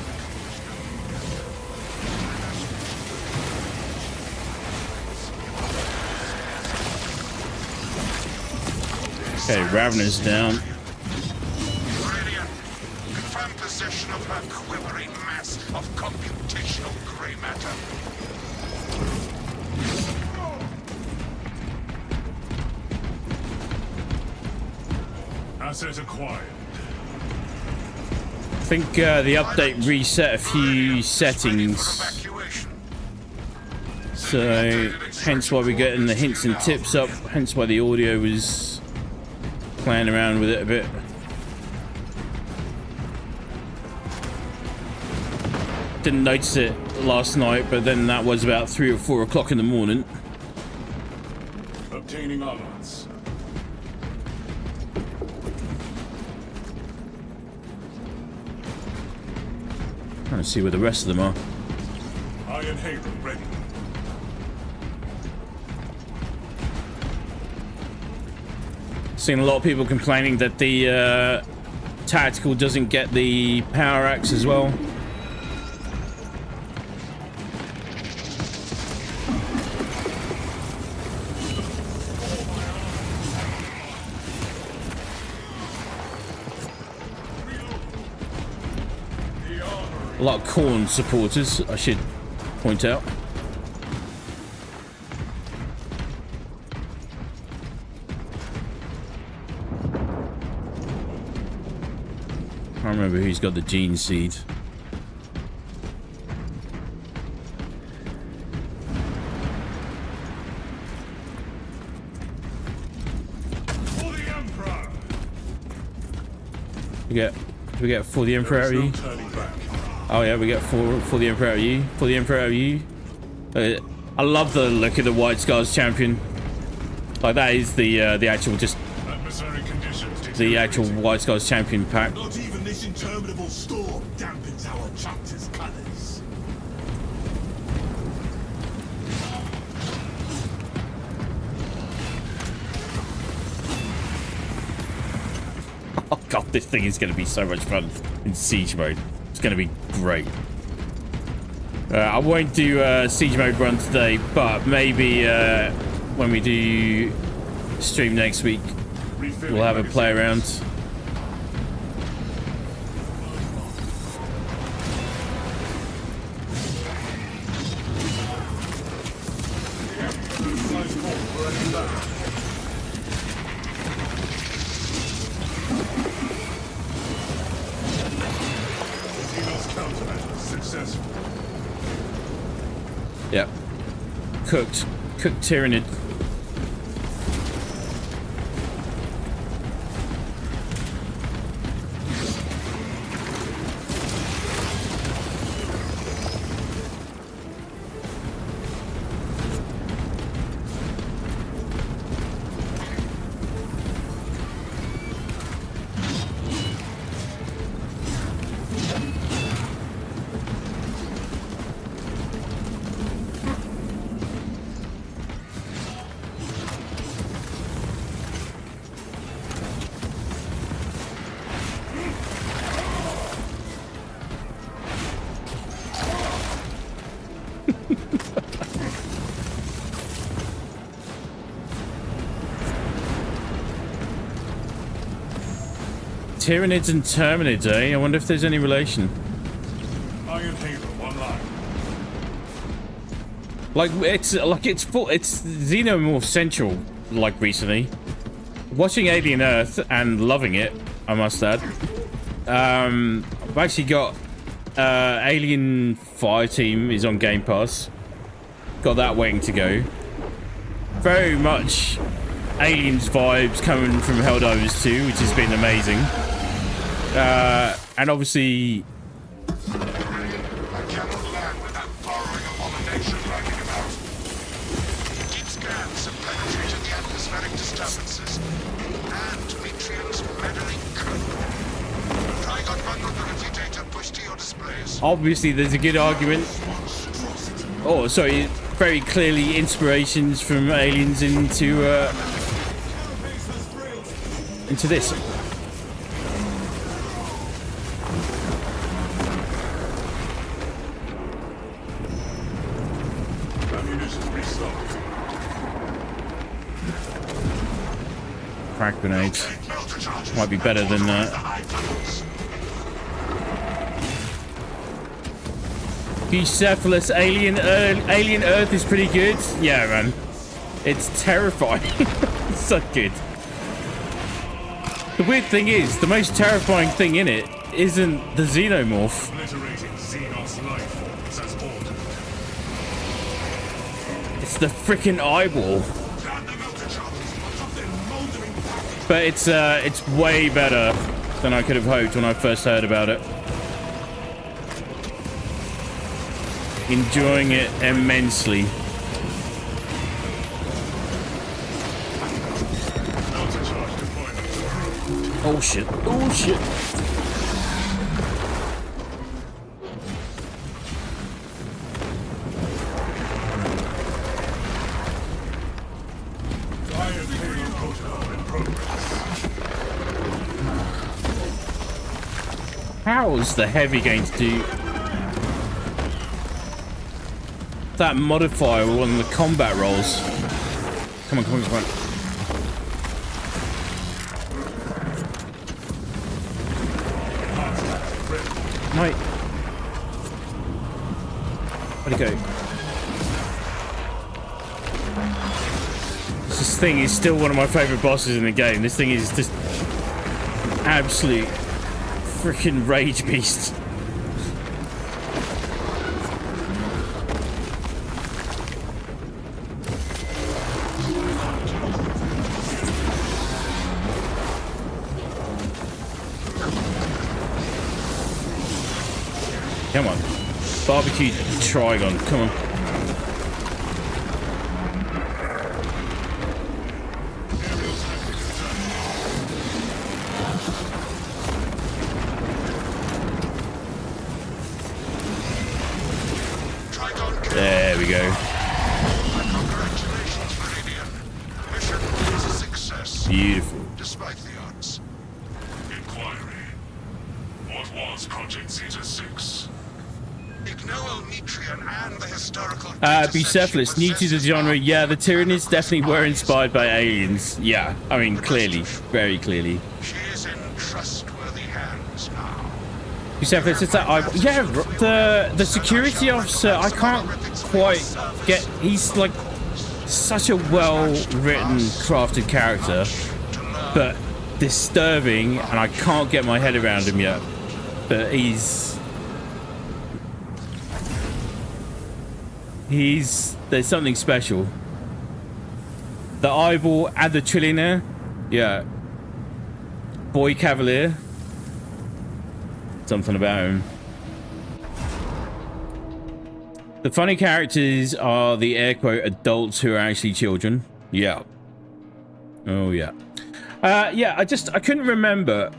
Okay, Ravener's down. Brilliant. possession of her quivering mass of computational gray matter. Asset acquired. I think the update reset a few settings, so hence why we're getting the hints and tips up, hence why the audio was playing around with it a bit. Didn't notice it last night, but then that was about 3 or 4 o'clock in the morning. Obtaining armaments. Trying to see where the rest of them are. Iron Halo ready. Seen a lot of people complaining that the tactical doesn't get the power axe as well. A lot of corn supporters, I should point out. I can't remember who's got the gene seed. For the Emperor. We get for the Emperor out of you? No turning back. Oh yeah, we get for the Emperor out of you. For the Emperor out of you. I love the look of the White Scars champion. Like that is the actual just Adversary conditions the actual White Scars champion pack. Not even this interminable storm dampens our chapter's colors. Oh god, this thing is going to be so much fun in siege mode. It's going to be great. I won't do siege mode run today, but maybe when we do stream next week, we'll have a play around. Yep. Cooked Tyrannid. Tyranids and Terminids, eh? I wonder if there's any relation. Iron Halo, one line. It's Xenomorph Central, like recently. Watching Alien Earth and loving it, I must add. I've actually got Alien Fireteam is on Game Pass. Got that waiting to go. Very much Aliens vibes coming from Helldivers 2, which has been amazing. And obviously, I cannot land without borrowing abomination lurking about. Deep scans have penetrated the atmospheric disturbances and Matrium's meddling code. Trigon vulnerability data pushed to your displays. obviously, there's a good argument. Oh, sorry, very clearly inspirations from Aliens into this. Frag grenades might be better than Bucephalus, Alien Earth is pretty good. Yeah, man. It's terrifying. It's so good. The weird thing is, the most terrifying thing in it isn't the xenomorph. Obliterating Xenos life forms as ordered. It's the freaking eyeball. Plant the motor charges. Something moldering package. But it's way better than I could have hoped when I first heard about it. Enjoying it immensely. Motor charge deployment. Oh shit. Oh shit. Iron payload protocol in progress. How's the heavy going to do that modifier on the combat rolls? Come on, come on, come on. Mate. Where'd he go? This thing is still one of my favorite bosses in the game. This thing is just absolute freaking rage beast. Come on. Barbecue Trigon, come on. There we go. Congratulations, Meridian. Mission is a success. Beautiful. Despite the odds. Inquiry. What was Project Zeta 6? Ignore Metrian and the historical Bucephalus, new to the genre. Yeah, the Tyranids definitely were inspired by aliens. Yeah, I mean, clearly. Very clearly. She is in trustworthy hands now. Bucephalus, it's that yeah, the security officer, I can't quite get, he's like such a well-written, crafted character, but disturbing, and I can't get my head around him yet. But there's something special. The eyeball and the trillionaire, yeah. Boy Cavalier, something about him. The funny characters are the air quote adults who are actually children. Yeah. Oh yeah. Yeah, I couldn't remember,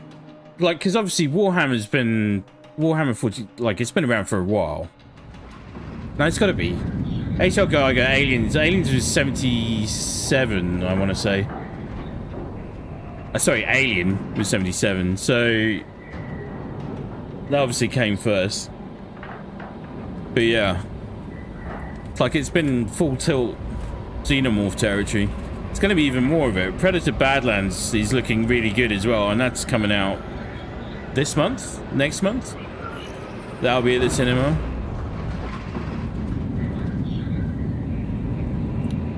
like, because obviously Warhammer 40, like, it's been around for a while. No, it's got to be. HL Geiger, Aliens. Aliens was 77, I want to say. Sorry, Alien was 77. So that obviously came first. But yeah, it's like it's been full tilt Xenomorph territory. It's going to be even more of it. Predator Badlands is looking really good as well, and that's coming out this month, next month. That'll be at the cinema.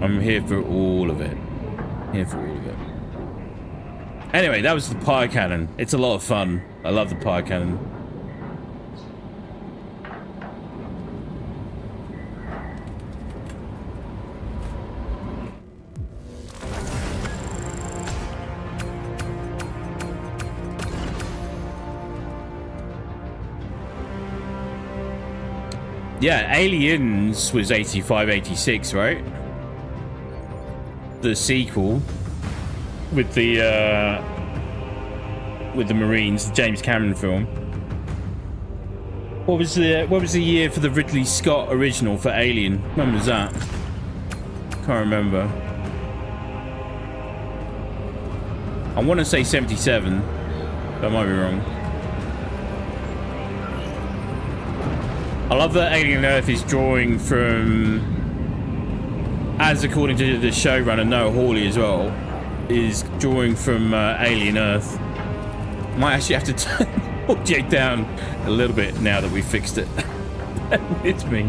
I'm here for all of it. Here for all of it. Anyway, that was the Pyre Cannon. It's a lot of fun. I love the Pyre Cannon. Yeah, Aliens was 85, 86, right? The sequel with the Marines, the James Cameron film. What was the year for the Ridley Scott original for Alien? When was that? Can't remember. I want to say 77. That might be wrong. I love that Alien Earth is drawing from, as according to the showrunner Noah Hawley as well, is drawing from Alien Earth. Might actually have to turn the audio down a little bit now that we've fixed it. It's me.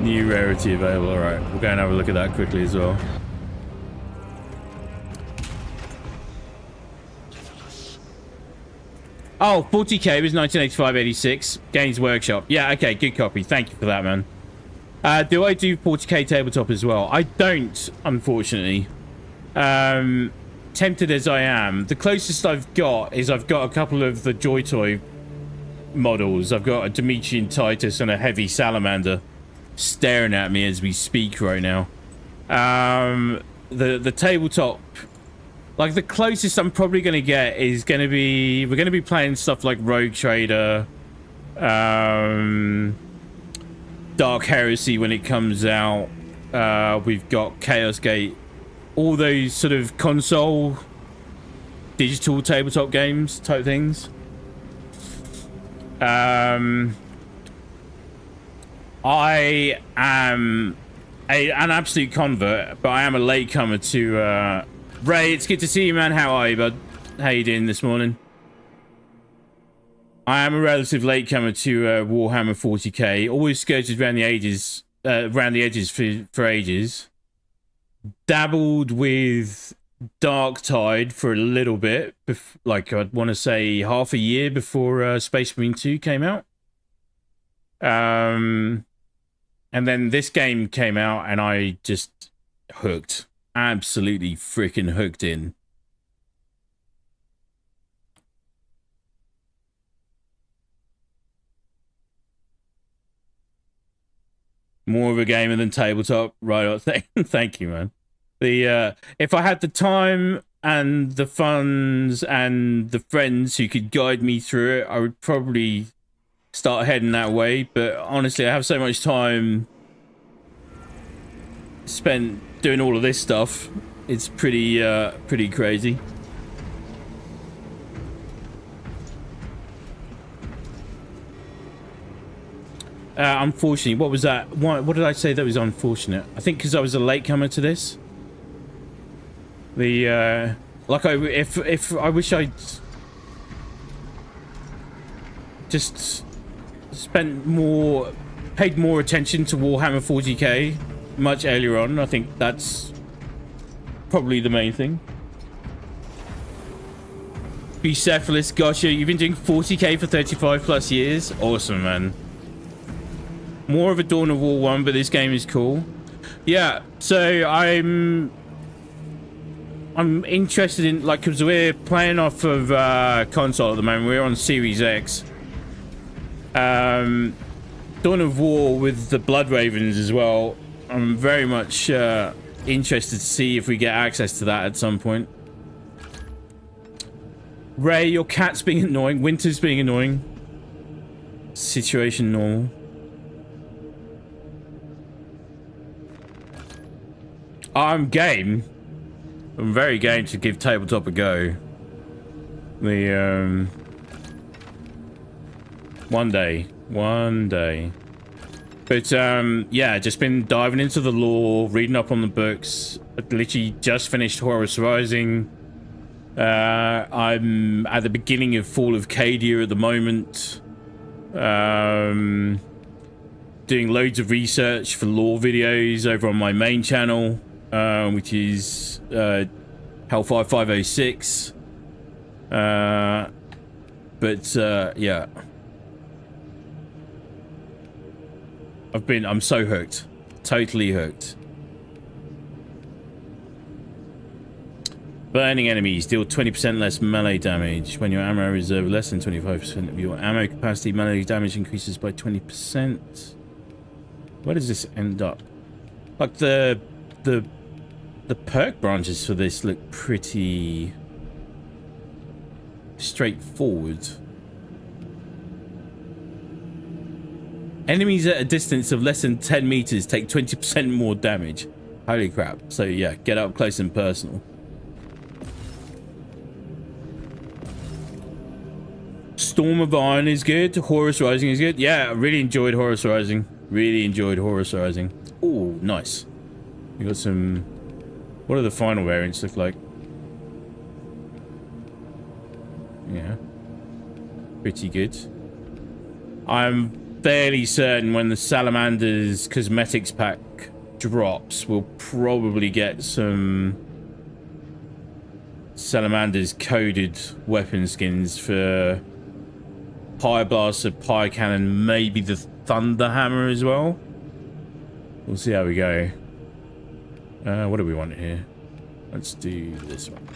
New rarity available. All right, we'll go and have a look at that quickly as well. Oh, 40k was 1985-86. Games Workshop. Yeah, okay, good copy. Thank you for that, man. Do I do 40k tabletop as well? I don't, unfortunately. Tempted as I am, the closest I've got is I've got a couple of the Joy Toy models. I've got a Demetrian Titus and a Heavy Salamander staring at me as we speak right now. The tabletop, like the closest I'm probably going to get is going to be, we're going to be playing stuff like Rogue Trader, Dark Heresy when it comes out. We've got Chaos Gate, all those sort of console digital tabletop games type things. I am an absolute convert, but I am a latecomer to Ray. It's good to see you, man. How are you, bud? How you doing this morning? I am a relative latecomer to Warhammer 40k. Always skirted around the edges for ages. Dabbled with Dark Tide for a little bit, like I'd want to say half a year before Space Marine 2 came out. And then this game came out and I just hooked. Absolutely freaking hooked in. More of a gamer than tabletop. Right. Thank you, man. If I had the time and the funds and the friends who could guide me through it, I would probably start heading that way. But honestly, I have so much time spent doing all of this stuff. It's pretty crazy. Unfortunately, what was that? What did I say that was unfortunate? I think because I was a latecomer to this. Like if I wish I'd just paid more attention to Warhammer 40k much earlier on. I think that's probably the main thing. Bucephalus, gotcha. You've been doing 40k for 35 plus years. Awesome, man. More of a Dawn of War one, but this game is cool. Yeah, so I'm interested in, like, because we're playing off of console at the moment. We're on Series X. Dawn of War with the Blood Ravens as well. I'm very much interested to see if we get access to that at some point. Ray, your cat's being annoying. Winter's being annoying. Situation normal. I'm game. I'm very game to give tabletop a go. One day. But yeah, just been diving into the lore, reading up on the books. I literally just finished Horus Rising. I'm at the beginning of Fall of Cadia at the moment. Doing loads of research for lore videos over on my main channel, which is Hellfire 506. Yeah. I'm so hooked. Totally hooked. Burning enemies deal 20% less melee damage. When your ammo reserve less than 25% of your ammo capacity, melee damage increases by 20%. Where does this end up? Like the perk branches for this look pretty straightforward. Enemies at a distance of less than 10 meters take 20% more damage. Holy crap. So yeah, get up close and personal. Storm of Iron is good. Horus Rising is good. Yeah, I really enjoyed Horus Rising. Oh, nice. We got some... What do the final variants look like? Yeah. pretty good. I'm fairly certain when the Salamander's cosmetics pack drops, we'll probably get some Salamander's coded weapon skins for Pyre Blaster, Pyre Cannon, maybe the Thunder Hammer as well. We'll see how we go. What do we want here? Let's do this one.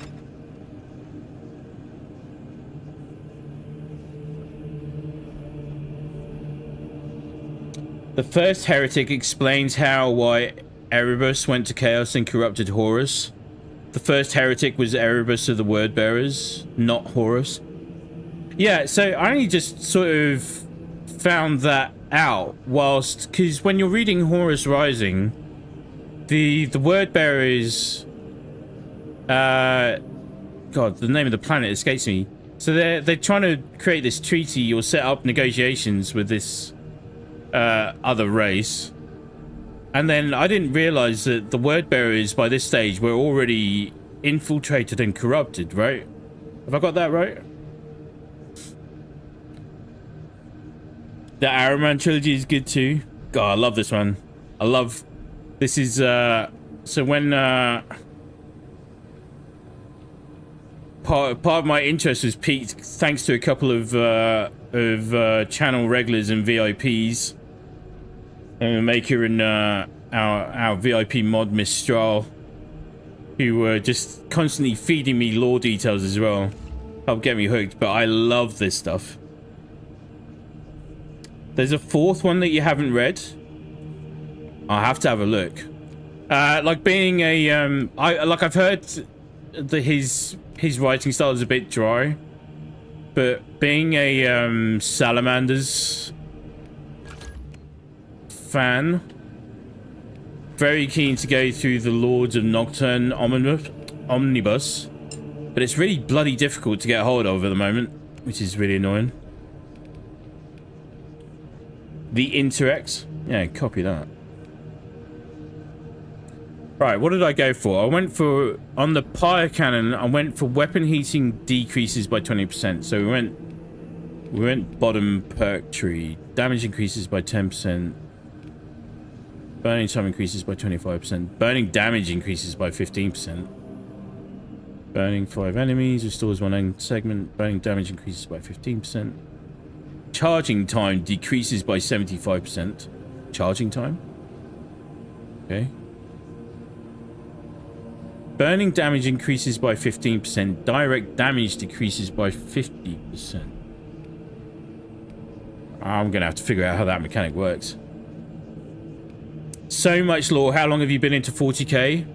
The first heretic explains why Erebus went to Chaos and corrupted Horus. The first heretic was Erebus of the Word Bearers, not Horus. Yeah, so I only just sort of found that out whilst, because when you're reading Horus Rising, the Word Bearers, God, the name of the planet escapes me. So they're trying to create this treaty or set up negotiations with this other race. And then I didn't realize that the Word Bearers by this stage were already infiltrated and corrupted, right? Have I got that right? The Araman trilogy is good too. God, I love this one. I love... This is, so when, part of my interest was piqued thanks to a couple of channel regulars and VIPs. Maker and our VIP mod Mistral, who were just constantly feeding me lore details as well. Help get me hooked, but I love this stuff. There's a fourth one that you haven't read. I'll have to have a look. Like being a I've heard that his writing style is a bit dry, but being a Salamanders fan, very keen to go through the Lords of Nocturne omnibus, but it's really bloody difficult to get a hold of at the moment, which is really annoying. The Interex, yeah, copy that. Right, what did I go for? I went for, on the Pyre Cannon, I went for weapon heating decreases by 20%. So we went bottom perk tree. Damage increases by 10%. Burning time increases by 25%. Burning damage increases by 15%. Burning 5 enemies restores 1 end segment. Burning damage increases by 15%. Charging time decreases by 75%. Charging time? Okay. Burning damage increases by 15%. Direct damage decreases by 50%. I'm going to have to figure out how that mechanic works. So much lore. How long have you been into 40k?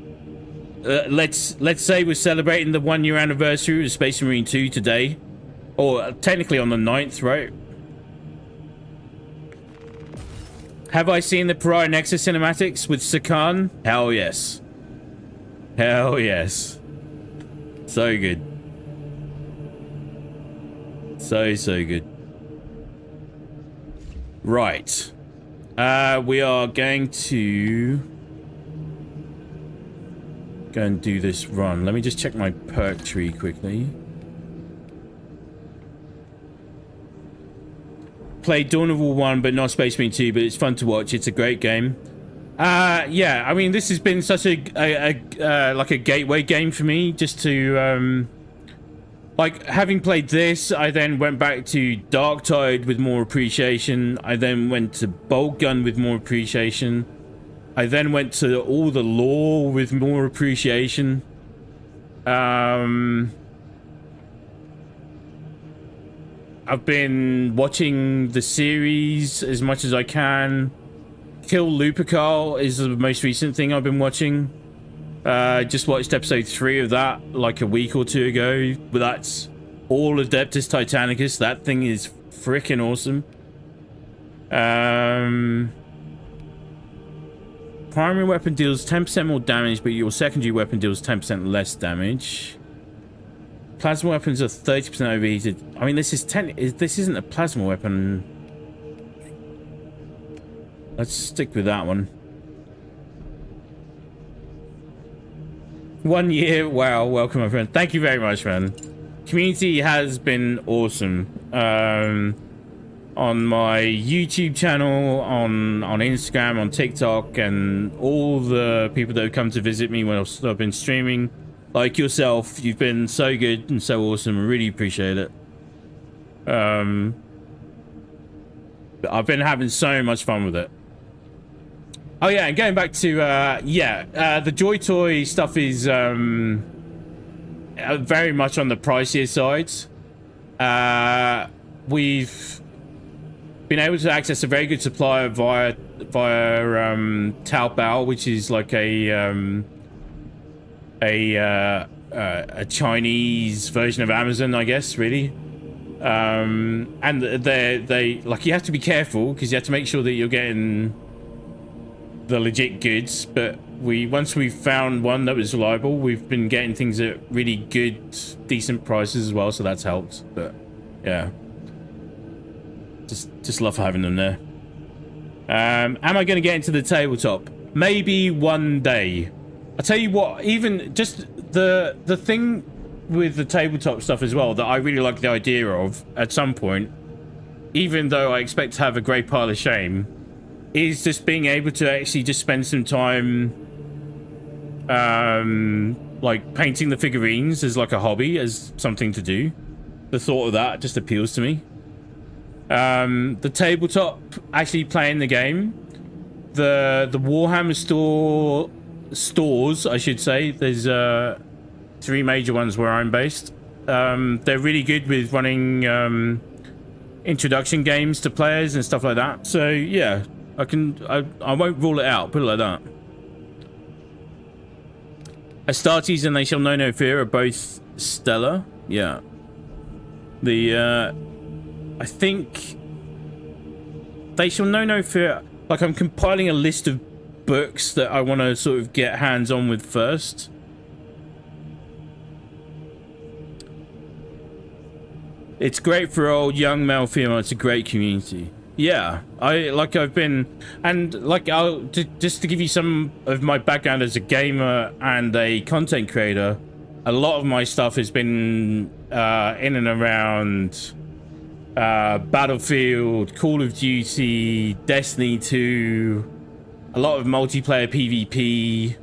Let's say we're celebrating the 1 year anniversary of Space Marine 2 today. Or technically on the 9th, right? Have I seen the Pariah Nexus cinematics with Sakan? Hell yes. Hell yes. So good. So good. Right. We are going to go and do this run. Let me just check my perk tree quickly. Played Dawn of War 1, but not Space Marine 2, but it's fun to watch. It's a great game. Yeah, I mean, this has been such a like a gateway game for me, just to like, having played this, I then went back to Darktide with more appreciation. I then went to Bolt Gun with more appreciation. I then went to all the lore with more appreciation. I've been watching the series as much as I can. Kill Lupercal is the most recent thing I've been watching. Just watched episode 3 of that like a week or two ago. But that's all Adeptus Titanicus. That thing is freaking awesome. Primary weapon deals 10% more damage, but your secondary weapon deals 10% less damage. Plasma weapons are 30% overheated. I mean, this isn't a plasma weapon. Let's stick with that one. 1 year. Wow, welcome, my friend. Thank you very much, man. community has been awesome. On my YouTube channel, on Instagram, on TikTok, and all the people that have come to visit me when I've been streaming, like yourself, you've been so good and so awesome. I really appreciate it. I've been having so much fun with it. Oh yeah, and going back to the Joy Toy stuff is very much on the pricier side. We've been able to access a very good supplier via Taobao, which is like a Chinese version of Amazon, I guess, really. And they like, you have to be careful because you have to make sure that you're getting the legit goods, but once we've found one that was reliable, we've been getting things at really good, decent prices as well, so that's helped. But yeah, just love having them there. Am I going to get into the tabletop? Maybe one day. I tell you what, even just the thing with the tabletop stuff as well that I really like the idea of at some point, even though I expect to have a great pile of shame, is just being able to actually just spend some time like painting the figurines as like a hobby, as something to do. The thought of that just appeals to me. The tabletop, actually playing the game, the Warhammer stores, I should say, there's 3 major ones where I'm based. They're really good with running introduction games to players and stuff like that. So yeah, I won't rule it out, put it like that. Astartes and They Shall Know No Fear are both stellar. Yeah. I think They Shall Know No Fear, like, I'm compiling a list of books that I want to sort of get hands-on with first. It's great for old, young, male, female. It's a great community. Yeah, I've been, and like, just to give you some of my background as a gamer and a content creator, a lot of my stuff has been in and around Battlefield, Call of Duty, Destiny 2, a lot of multiplayer PvP,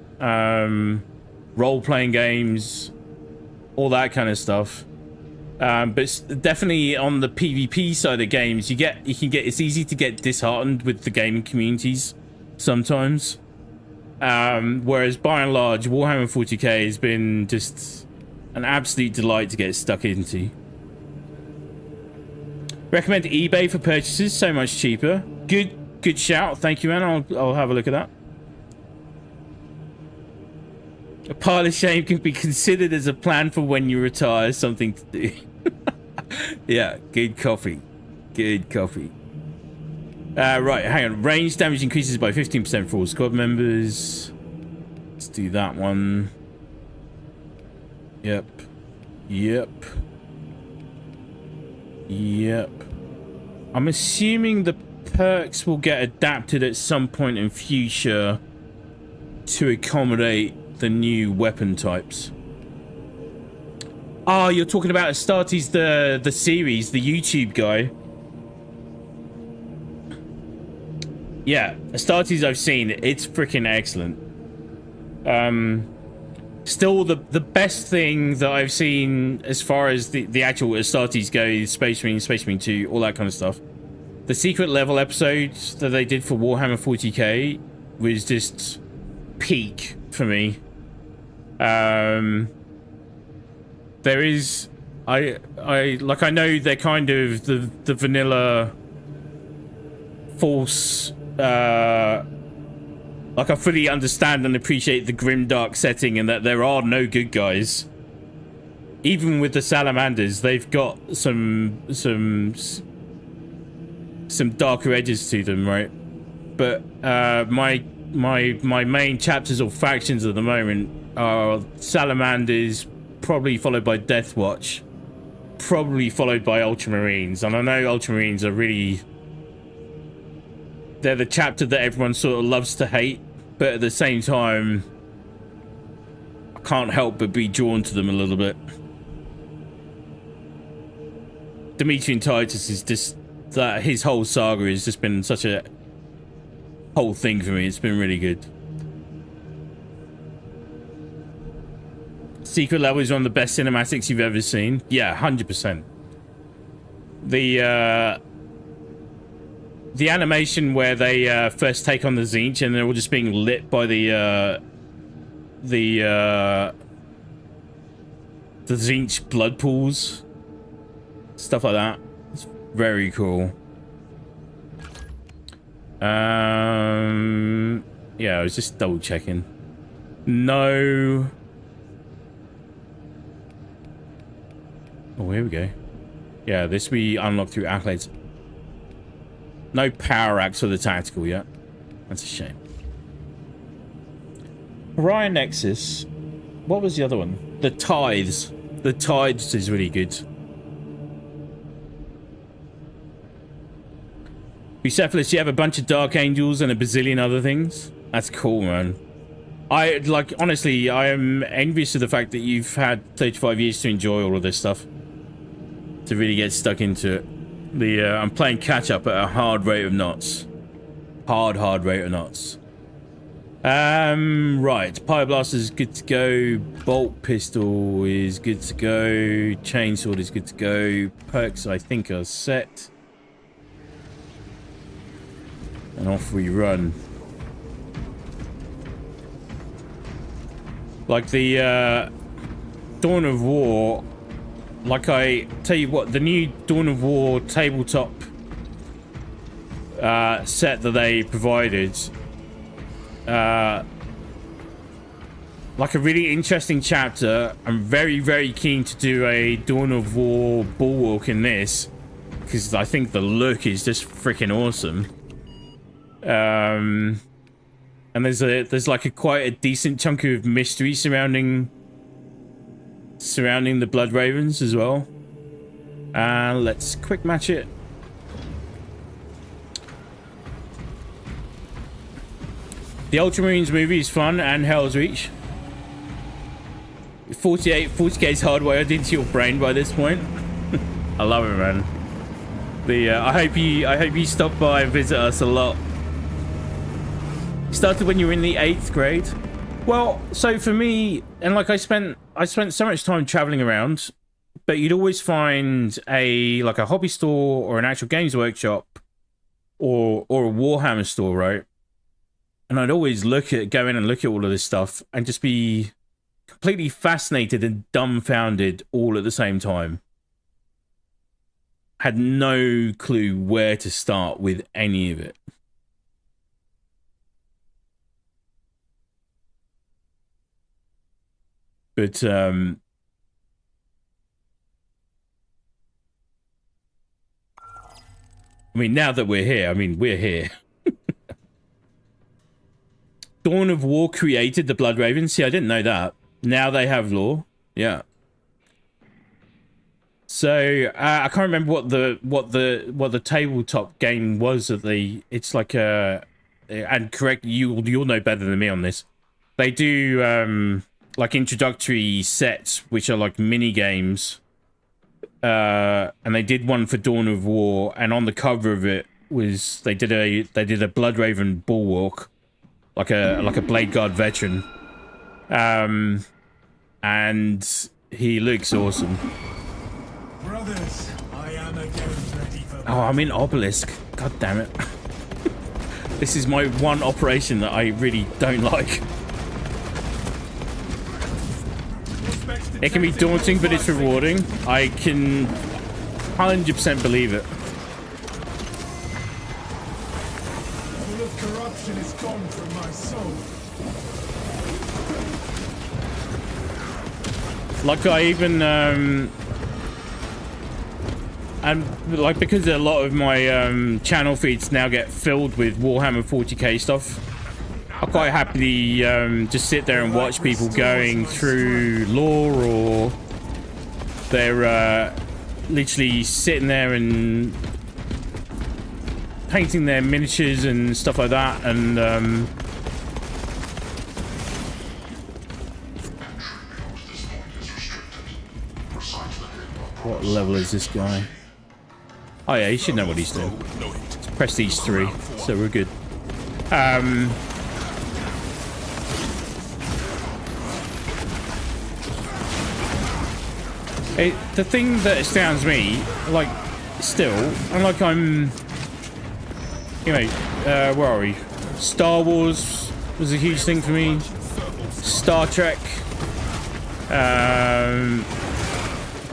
role-playing games, all that kind of stuff. But definitely on the PvP side of games, it's easy to get disheartened with the gaming communities sometimes. Whereas by and large, Warhammer 40k has been just an absolute delight to get stuck into. Recommend eBay for purchases, so much cheaper. Good shout, thank you, man. I'll have a look at that. A pile of shame can be considered as a plan for when you retire, something to do. Yeah, good coffee. Good coffee. Right, hang on. Range damage increases by 15% for all squad members. Let's do that one. Yep. I'm assuming the perks will get adapted at some point in future to accommodate the new weapon types. Oh, you're talking about Astartes, the series, the YouTube guy. Yeah, Astartes I've seen. It's freaking excellent. Still the best thing that I've seen as far as the actual Astartes goes, Space Marine 2, all that kind of stuff. The secret level episodes that they did for Warhammer 40k was just peak for me. There is, I know they're kind of the vanilla false, like, I fully understand and appreciate the grimdark setting and that there are no good guys. Even with the salamanders, they've got some darker edges to them, right? But my main chapters or factions at the moment are salamanders, probably followed by Death Watch, probably followed by Ultramarines. And I know Ultramarines are really, they're the chapter that everyone sort of loves to hate, but at the same time, I can't help but be drawn to them a little bit. Dimitri and Titus is just that his whole saga has just been such a whole thing for me. It's been really good. Secret Level is one of the best cinematics you've ever seen. Yeah, 100%. The animation where they first take on the Tzeentch and they're all just being lit by the Tzeentch blood pools, stuff like that. It's very cool. Yeah, I was just double checking. No. Oh, here we go. Yeah, this we unlock through accolades. No power axe for the tactical yet. That's a shame. Orion Nexus. What was the other one? The Tithes. The Tithes is really good. Bucephalus, you have a bunch of Dark Angels and a bazillion other things. That's cool, man. Honestly, I am envious of the fact that you've had 35 years to enjoy all of this stuff. To really get stuck into it. I'm playing catch up at a hard rate of knots. Hard rate of knots. Right. Pyroblast is good to go. Bolt pistol is good to go. Chainsword is good to go. Perks, I think, are set. And off we run. Like the Dawn of War. Like I tell you what, the new Dawn of War tabletop set that they provided, like a really interesting chapter. I'm very keen to do a Dawn of War Bulwark in this because I think the look is just freaking awesome. And there's like quite a decent chunk of mystery surrounding the Blood Ravens as well. Let's quick match it. The Ultramarines movie is fun and Hell's Reach. 40k's hardwired into your brain by this point. I love it, man. I hope you stop by and visit us a lot. Started when you were in the 8th grade. Well, so for me, and like I spent so much time traveling around, but you'd always find a hobby store or an actual games workshop or a Warhammer store, right? And I'd always go in and look at all of this stuff and just be completely fascinated and dumbfounded all at the same time. Had no clue where to start with any of it. But I mean, now that we're here, we're here. Dawn of War created the Blood Ravens. See, I didn't know that. Now they have lore. Yeah. So I can't remember what the tabletop game was that it's like a, and correct, you'll know better than me on this. They do like introductory sets which are like mini games. And they did one for Dawn of War, and on the cover of it was they did a Blood Raven Bulwark, like a Blade Guard veteran. And he looks awesome. Brothers, I am again ready for Oh, I'm in Obelisk. God damn it. This is my one operation that I really don't like. It can be daunting, but it's rewarding. I can 100% believe it. all of corruption is gone from my soul. Like I even and like because a lot of my channel feeds now get filled with Warhammer 40k stuff, I quite happily just sit there and watch people going through lore, or they're literally sitting there and painting their miniatures and stuff like that, and what level is this guy? Oh yeah, he should know what he's doing. Let's press these 3, so we're good. The thing that astounds me, like, still, and like I'm, you know, where are we? Star Wars was a huge thing for me. Star Trek,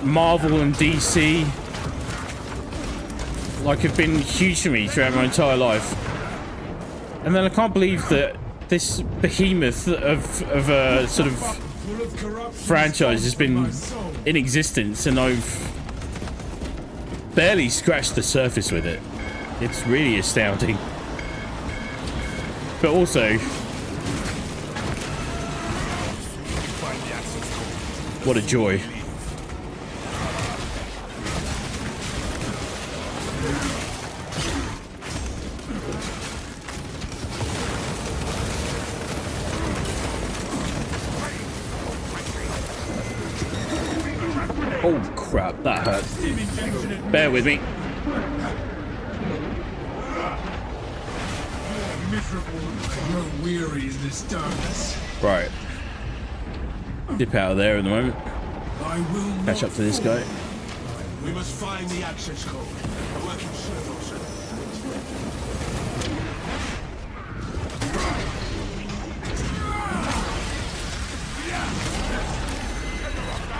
Marvel and DC, like, have been huge for me throughout my entire life. And then I can't believe that this behemoth of a sort of franchise has been in existence, and I've barely scratched the surface with it. It's really astounding. But also, what a joy. Oh crap, that hurt. Bear with me. Weary in this darkness. Right. Dip out of there at the moment. I will Catch up to this guy. We must find the access code. Working servos.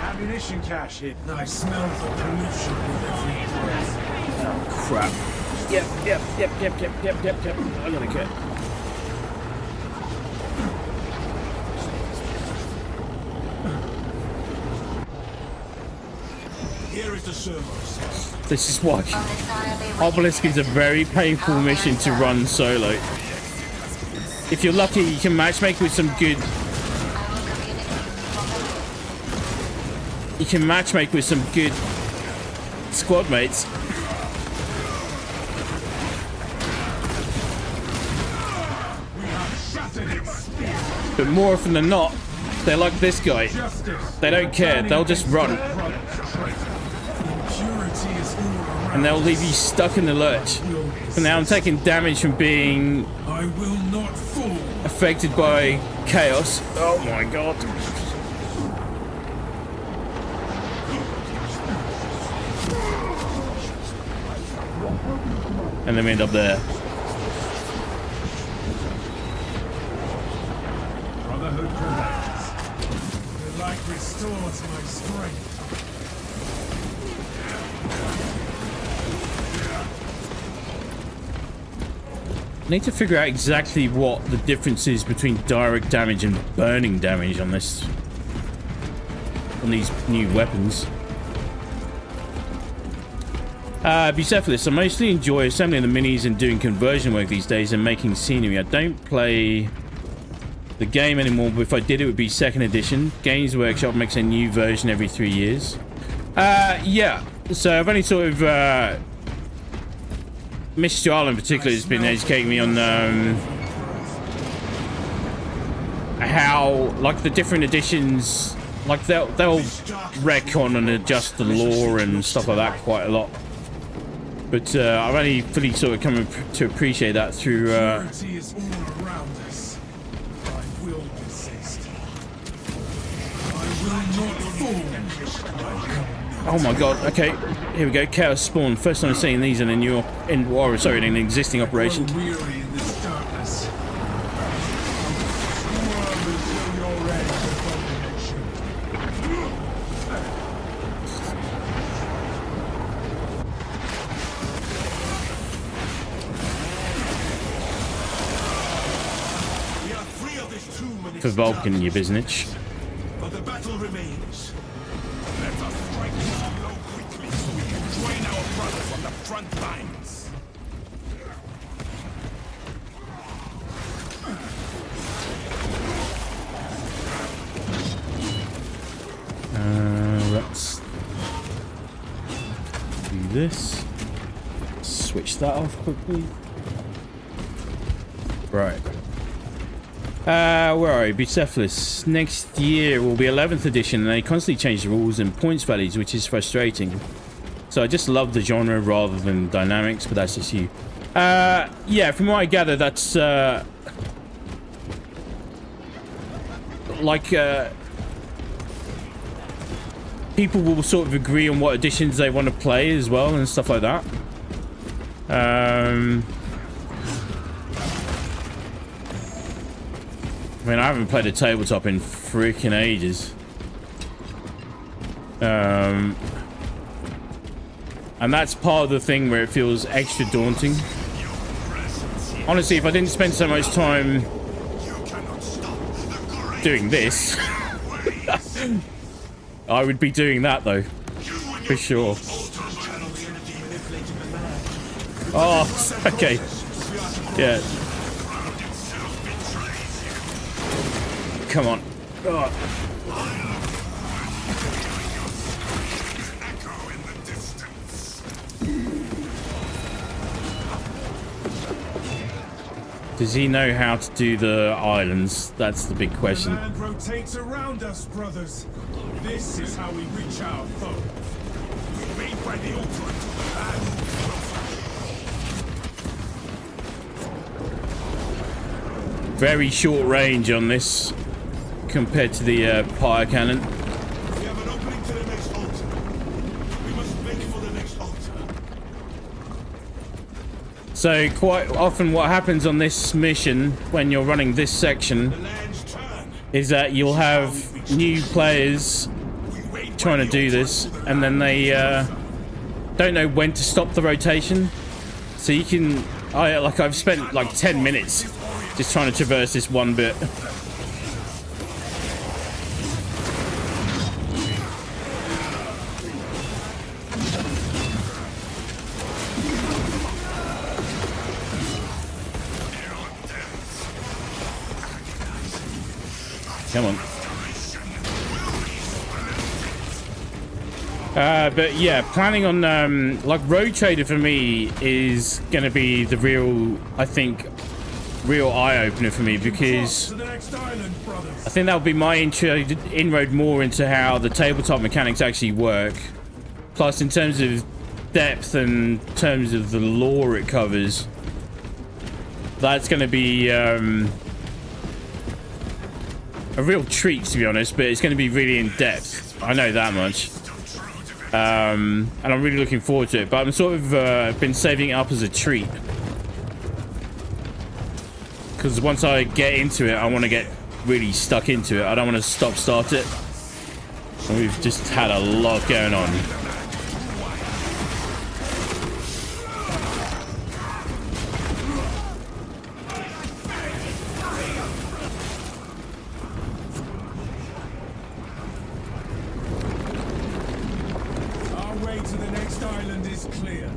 Ammunition cache hit. I smell the pollution with every breath. Crap. Yep. I gotta get. Here is the servos. This is why Obelisk is a very painful mission to run solo. If you're lucky, you can matchmake with some good. You can matchmake with some good squad mates. But more often than not, they're like this guy. They don't care. They'll just run. And they'll leave you stuck in the lurch. And now I'm taking damage from being affected by chaos. Oh my god. And then we end up there. Brotherhood prevails. The light restores my strength. I need to figure out exactly what the difference is between direct damage and burning damage on this, on these new weapons. Bucephalus, I mostly enjoy assembling the minis and doing conversion work these days and making scenery. I don't play the game anymore, but if I did, it would be 2nd edition. Games Workshop makes a new version every 3 years. Yeah, so I've only sort of Mr. Jarl in particular has been educating me on how, like, the different editions, like, they'll retcon and adjust the lore and stuff like that quite a lot. But I've only fully sort of come to appreciate that through oh my god, okay, here we go, Chaos Spawn. First time seeing these in a new, in an existing operation. For Vulcan, you biznitch. But the battle remains. Let us strike this blow quickly so we can join our brothers on the front lines. Let's do this. Switch that off quickly. Right. Where are we? Bucephalus. Next year will be 11th edition, and they constantly change the rules and points values, which is frustrating. So I just love the genre rather than dynamics, but that's just you. Yeah, from what I gather, that's like people will sort of agree on what editions they want to play as well and stuff like that. I mean, I haven't played a tabletop in freaking ages. And that's part of the thing where it feels extra daunting. Honestly, if I didn't spend so much time doing this, I would be doing that though, for sure. Oh, okay. Yeah. Come on. Oh. Does he know how to do the islands? That's the big question. The land rotates around us, brothers. This is how we reach our foe. We wait by the altar until the land very short range on this compared to the fire cannon. We have an opening to the next altar. We must make for the next altar. So quite often what happens on this mission when you're running this section The land's turn. is that you'll have new players We wait trying to do this and then they don't know when to stop the rotation. So you can I've spent like 10 minutes just trying to traverse this one bit. Come on. But yeah, planning on like Road Trader for me is gonna be the real, I think, real eye-opener for me, because To the next island, brothers. I think that would be my inroad more into how the tabletop mechanics actually work. Plus, in terms of depth and in terms of the lore it covers, that's going to be a real treat, to be honest, but it's going to be really in depth. I know that much. And I'm really looking forward to it, but I'm sort of been saving it up as a treat. Because once I get into it, I want to get really stuck into it. I don't want to start it. And we've just had a lot going on. Our way to the next island is clear.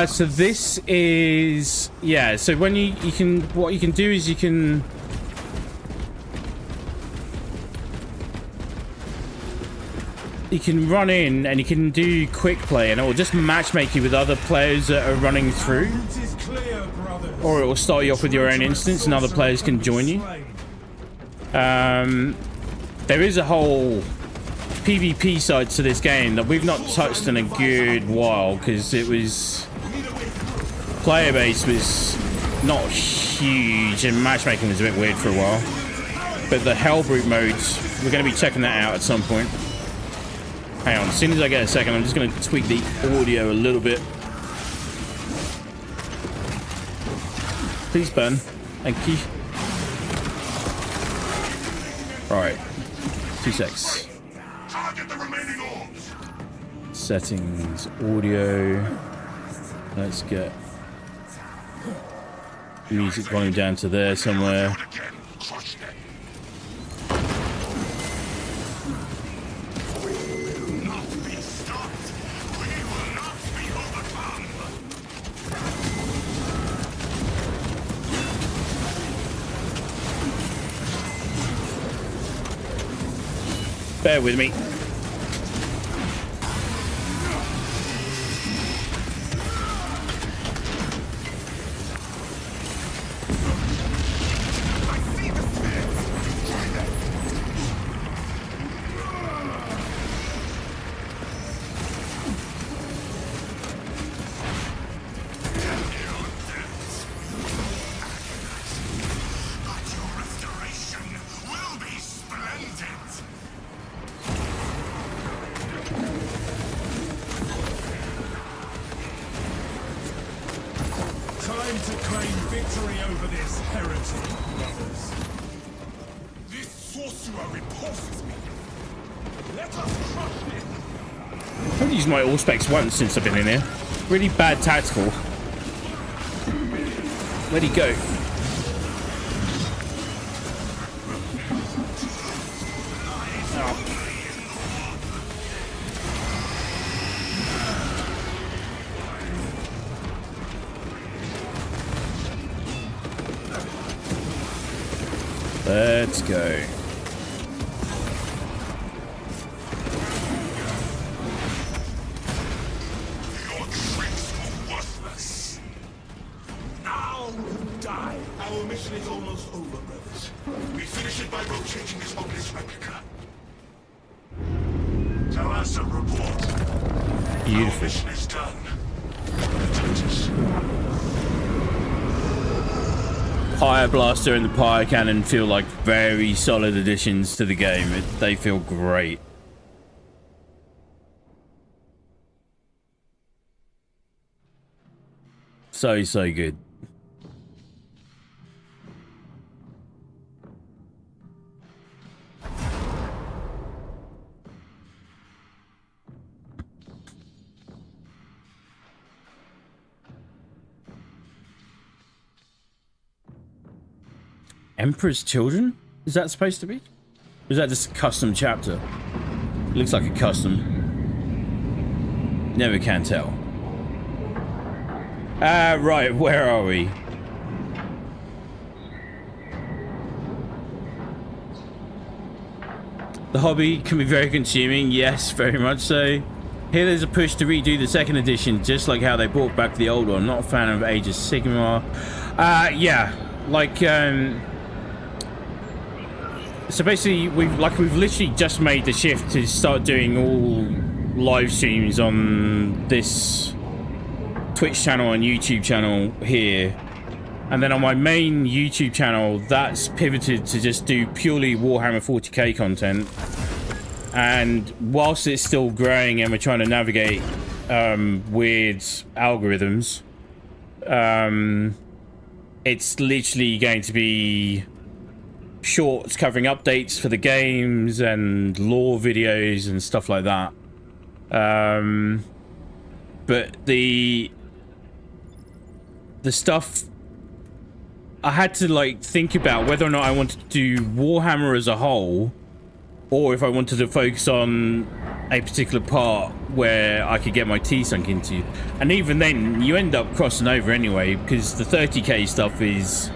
So this is, yeah, so when you can, what you can do is you can run in and you can do quick play, and it will just matchmake you with other players that are running through, Route is clear, brothers. or it will start you off with your own instance and other players can join you. There is a whole PvP side to this game that we've not touched in a good while, because it was, player base was not huge and matchmaking was a bit weird for a while. But the Hellbrute modes, we're going to be checking that out at some point. Hang on, as soon as I get a second, I'm just going to tweak the audio a little bit. Please burn. Thank you. Alright. 2 secs. Target the remaining orbs. Settings, audio. Let's get music volume down to there somewhere. Again, crush them. We will not be stopped. We will not be overcome. Bear with me. claim victory over this heretic, brothers. This sorcerer repulses me. Let us crush him. I've used my all specs once since I've been in here. Really bad tactical. Where'd he go? Let's go. Your tricks are worthless. Now die. Our mission is almost over, brothers. We finish it by rotating this obelisk replica. Tell us a report. Beautiful. Our mission is done. Protect us. Pyre Blaster and the Pyre Cannon feel like very solid additions to the game. They feel great. So good. Emperor's Children? Is that supposed to be? Or is that just a custom chapter? It looks like a custom. Never can tell. Right, where are we? The hobby can be very consuming, yes, very much so. Here there's a push to redo the second edition, just like how they brought back the old one. Not a fan of Age of Sigmar. Yeah, like, so basically, we've literally just made the shift to start doing all live streams on this Twitch channel and YouTube channel here, and then on my main YouTube channel, that's pivoted to just do purely Warhammer 40k content. And whilst it's still growing and we're trying to navigate weird algorithms, it's literally going to be shorts covering updates for the games and lore videos and stuff like that. But the stuff, I had to like think about whether or not I wanted to do Warhammer as a whole, or if I wanted to focus on a particular part where I could get my teeth sunk into. And even then, you end up crossing over anyway, because the 30k stuff is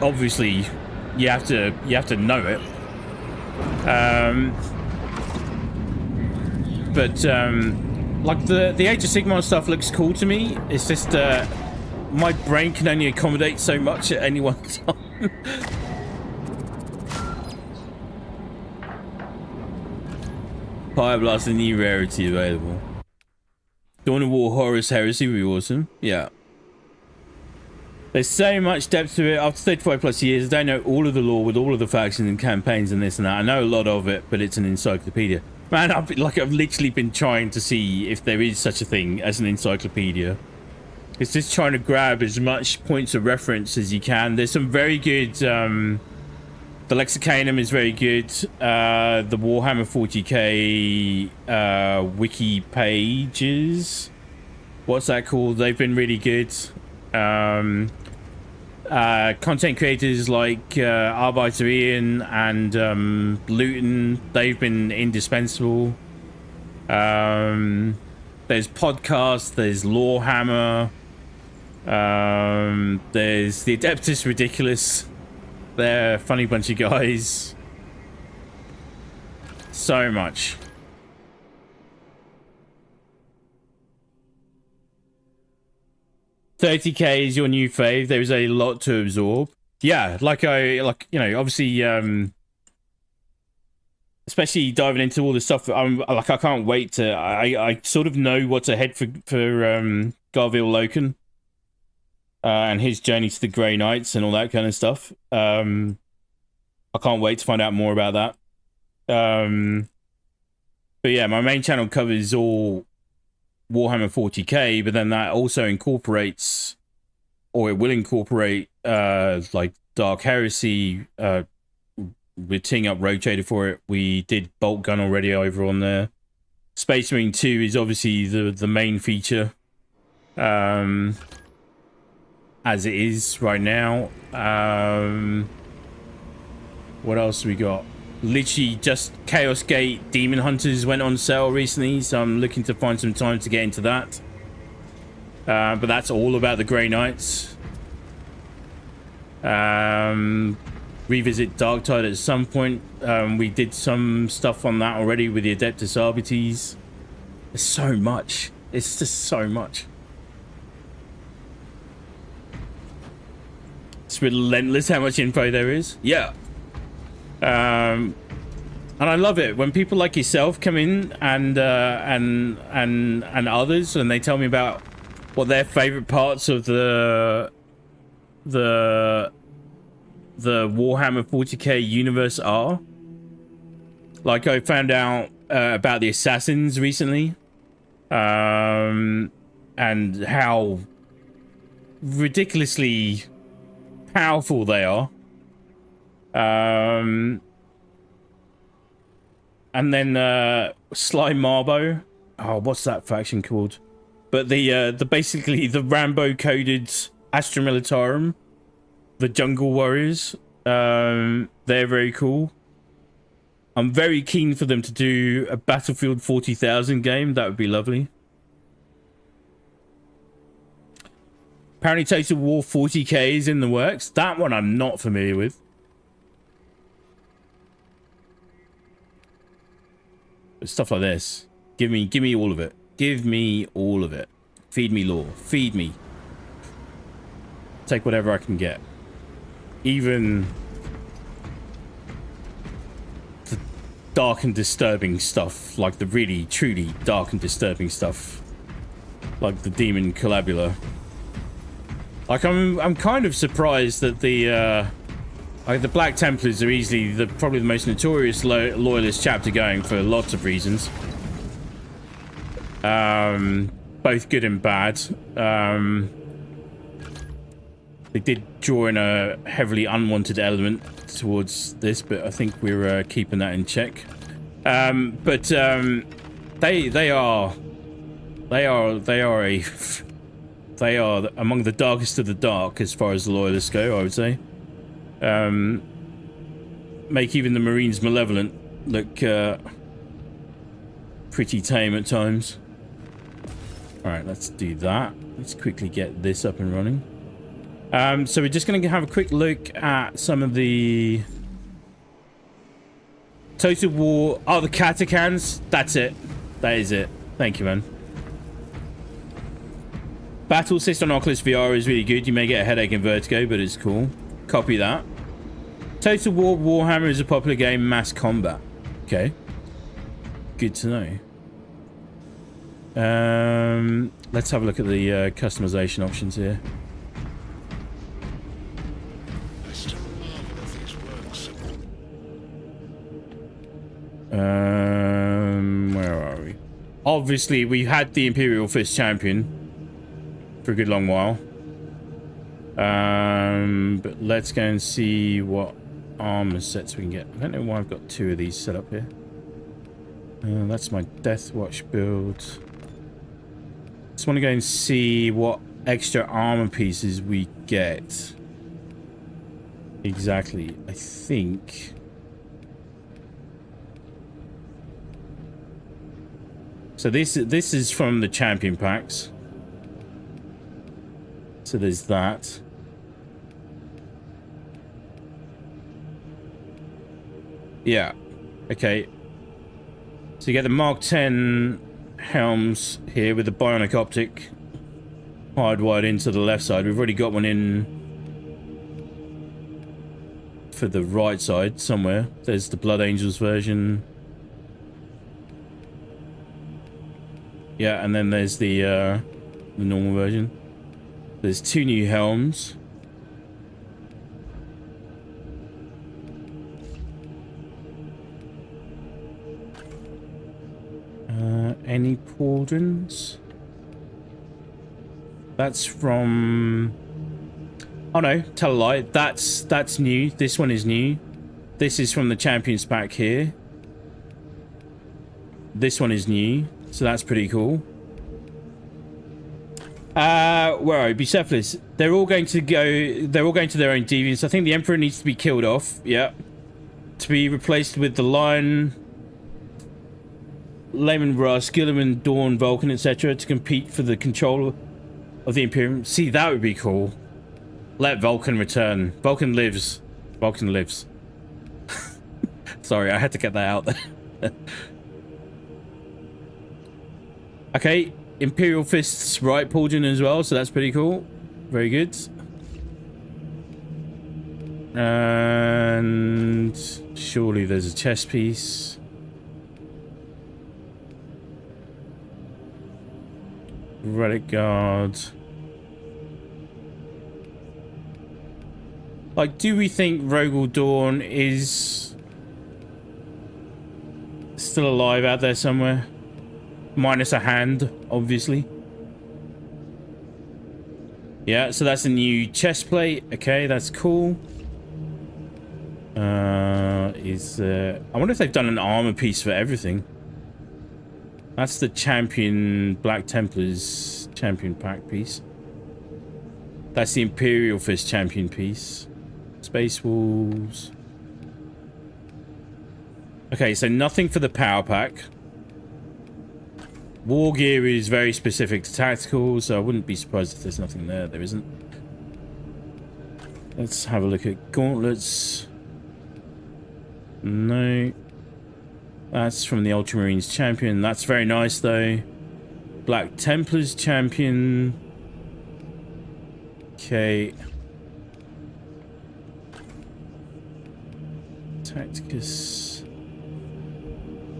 obviously you have to know it. Like the Age of Sigmar stuff looks cool to me. It's just my brain can only accommodate so much at any one time. Fire Blast, a new rarity available. Dawn of War Horus Heresy would be awesome. Yeah. There's so much depth to it. After 35 plus years, I don't know all of the lore with all of the factions and campaigns and this and that. I know a lot of it, but it's an encyclopedia. Man, I've literally been trying to see if there is such a thing as an encyclopedia. It's just trying to grab as much points of reference as you can. There's some very good... the Lexicanum is very good. The Warhammer 40k wiki pages. What's that called? They've been really good. Content creators like Arbeiter Ian and Luton, they've been indispensable. There's podcasts, there's Lorehammer, there's the Adeptus Ridiculous. They're a funny bunch of guys. So much. $30k is your new fave. There is a lot to absorb. Yeah, obviously, especially diving into all the stuff. I can't wait to. I sort of know what's ahead for Garville Loken and his journey to the Grey Knights and all that kind of stuff. I can't wait to find out more about that. But yeah, my main channel covers all Warhammer 40k, but then that also incorporates or it will incorporate like Dark Heresy. We're teeing up Rotator for it. We did Bolt Gun already over on there. Space Marine 2 is obviously the main feature, as it is right now. What else we got? Literally just Chaos Gate Demon Hunters went on sale recently, so I'm looking to find some time to get into that. But that's all about the Grey Knights. Revisit Darktide at some point. We did some stuff on that already with the Adeptus Arbites. There's so much. It's just so much. It's relentless how much info there is. Yeah. And I love it when people like yourself come in and others, and they tell me about what their favorite parts of the Warhammer 40k universe are. Like, I found out about the assassins recently, and how ridiculously powerful they are. And then Sly Marbo. Oh, what's that faction called? But the basically the Rambo coded Astra Militarum, the Jungle Warriors. They're very cool. I'm very keen for them to do a Battlefield 40,000 game. That would be lovely. Apparently Total War 40k is in the works. That one I'm not familiar with. But stuff like this. Give me all of it. Give me all of it. Feed me lore. Feed me. Take whatever I can get. Even the dark and disturbing stuff, like the really, truly dark and disturbing stuff, like the Demon Collabula. Like, I'm kind of surprised that the Black Templars are easily probably the most notorious loyalist chapter going, for lots of reasons. Both good and bad. They did draw in a heavily unwanted element towards this, but I think we're keeping that in check. They are among the darkest of the dark as far as the loyalists go, I would say. Make even the Marines Malevolent look pretty tame at times. Alright, let's do that. Let's quickly get this up and running. So we're just going to have a quick look at some of the Total War. Oh, the Catacans. That's it. That is it. Thank you, man. Battle Assist on Oculus VR is really good. You may get a headache and vertigo, but it's cool. Copy that. Total War Warhammer is a popular game. Mass combat. Okay. Good to know. Let's have a look at the customization options here. I still marvel at these works. Where are we? Obviously, we had the Imperial Fist Champion for a good long while. But let's go and see what armor sets we can get. I don't know why I've got two of these set up here. That's my Death Watch build. Just want to go and see what extra armor pieces we get. Exactly. I think... So this is from the champion packs. So there's that. Yeah. Okay. So you get the Mark 10 helms here with the bionic optic hardwired into the left side. We've already got one in for the right side somewhere. There's the Blood Angels version. Yeah, and then there's the normal version. There's two new helms. Any pauldrons? That's from Oh no, tell a lie. That's new. This one is new. This is from the Champions pack here. This one is new, so that's pretty cool. Where are we? Bucephalus. They're all going to their own deviants. I think the Emperor needs to be killed off. Yeah. To be replaced with the Lion, Layman Russ, Gilliman, Dawn, Vulcan, etc. to compete for the control of the Imperium. See, that would be cool. Let Vulcan return. Vulcan lives. Vulcan lives. Sorry, I had to get that out there. Okay, Imperial Fists right Paulgen as well, so that's pretty cool. Very good. And surely there's a chess piece. Relic Guard. Like, do we think Rogel Dawn is still alive out there somewhere? Minus a hand, obviously. Yeah, so that's a new chest plate. Okay, that's cool. I wonder if they've done an armor piece for everything. That's the Champion Black Templars Champion pack piece. That's the Imperial Fist Champion piece. Space Wolves. Okay, so nothing for the power pack. War gear is very specific to tactical, so I wouldn't be surprised if there's nothing there. There isn't. Let's have a look at gauntlets. No. That's from the Ultramarines Champion. That's very nice, though. Black Templars Champion. Okay. Tacticus.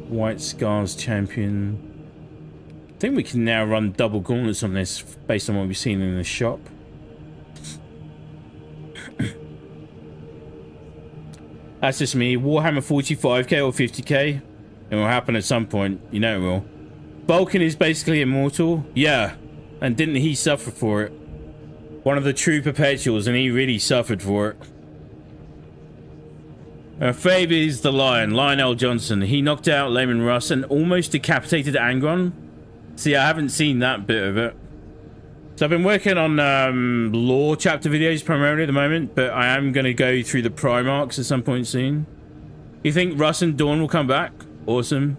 White Scars Champion. I think we can now run double gauntlets on this based on what we've seen in the shop. That's just me. Warhammer 45k or 50k. It will happen at some point. You know it will. Vulcan is basically immortal. Yeah. And didn't he suffer for it? One of the true perpetuals, and he really suffered for it. Fabe is the Lion. Lionel Johnson. He knocked out Layman Russ and almost decapitated Angron. See, I haven't seen that bit of it. So I've been working on lore chapter videos primarily at the moment, but I am going to go through the Primarchs at some point soon. You think Russ and Dawn will come back? Awesome.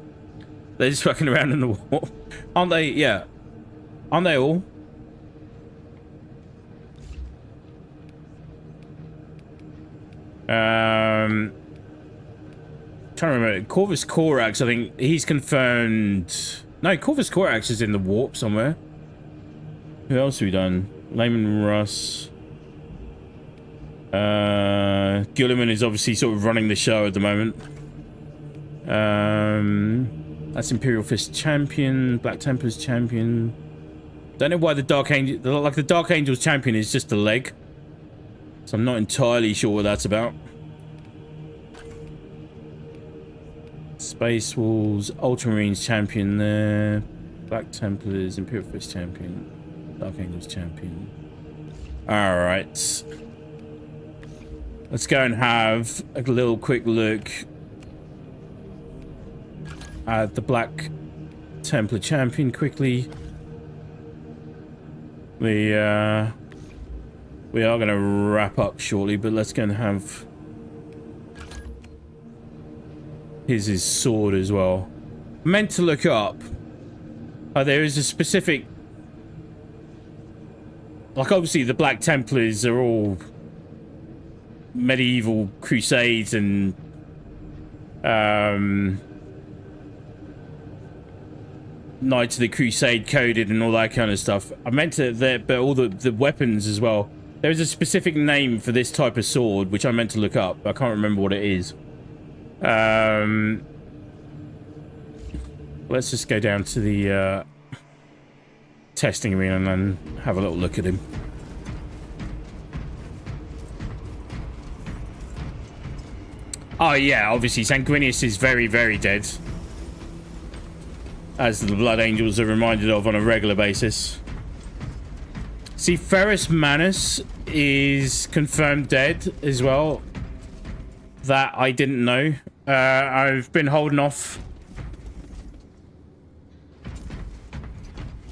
They're just fucking around in the war. Aren't they? Yeah. Aren't they all? Trying to remember. Corvus Corax, I think he's confirmed. No, Corvus Corax is in the warp somewhere. Who else have we done? Layman Russ. Gilliman is obviously sort of running the show at the moment. That's Imperial Fist Champion, Black Templars Champion. Don't know why the Dark Angel, like the Dark Angel's Champion is just a leg. So I'm not entirely sure what that's about. Space Wolves, Ultramarines Champion there. Black Templars, Imperial Fist Champion. Dark Angels Champion. Alright. Let's go and have a little quick look at the Black Templar Champion quickly. We are going to wrap up shortly, but let's go and have his sword as well. Meant to look up. There is a specific... Like, obviously, the Black Templars are all medieval crusades and... Knights of the Crusade coded and all that kind of stuff. I meant to... But all the weapons as well. There is a specific name for this type of sword, which I meant to look up. But I can't remember what it is. Let's just go down to the testing arena and then have a little look at him. Oh yeah, obviously Sanguinius is very, very dead, as the Blood Angels are reminded of on a regular basis. See, Ferrus Manus is confirmed dead as well. That I didn't know. I've been holding off.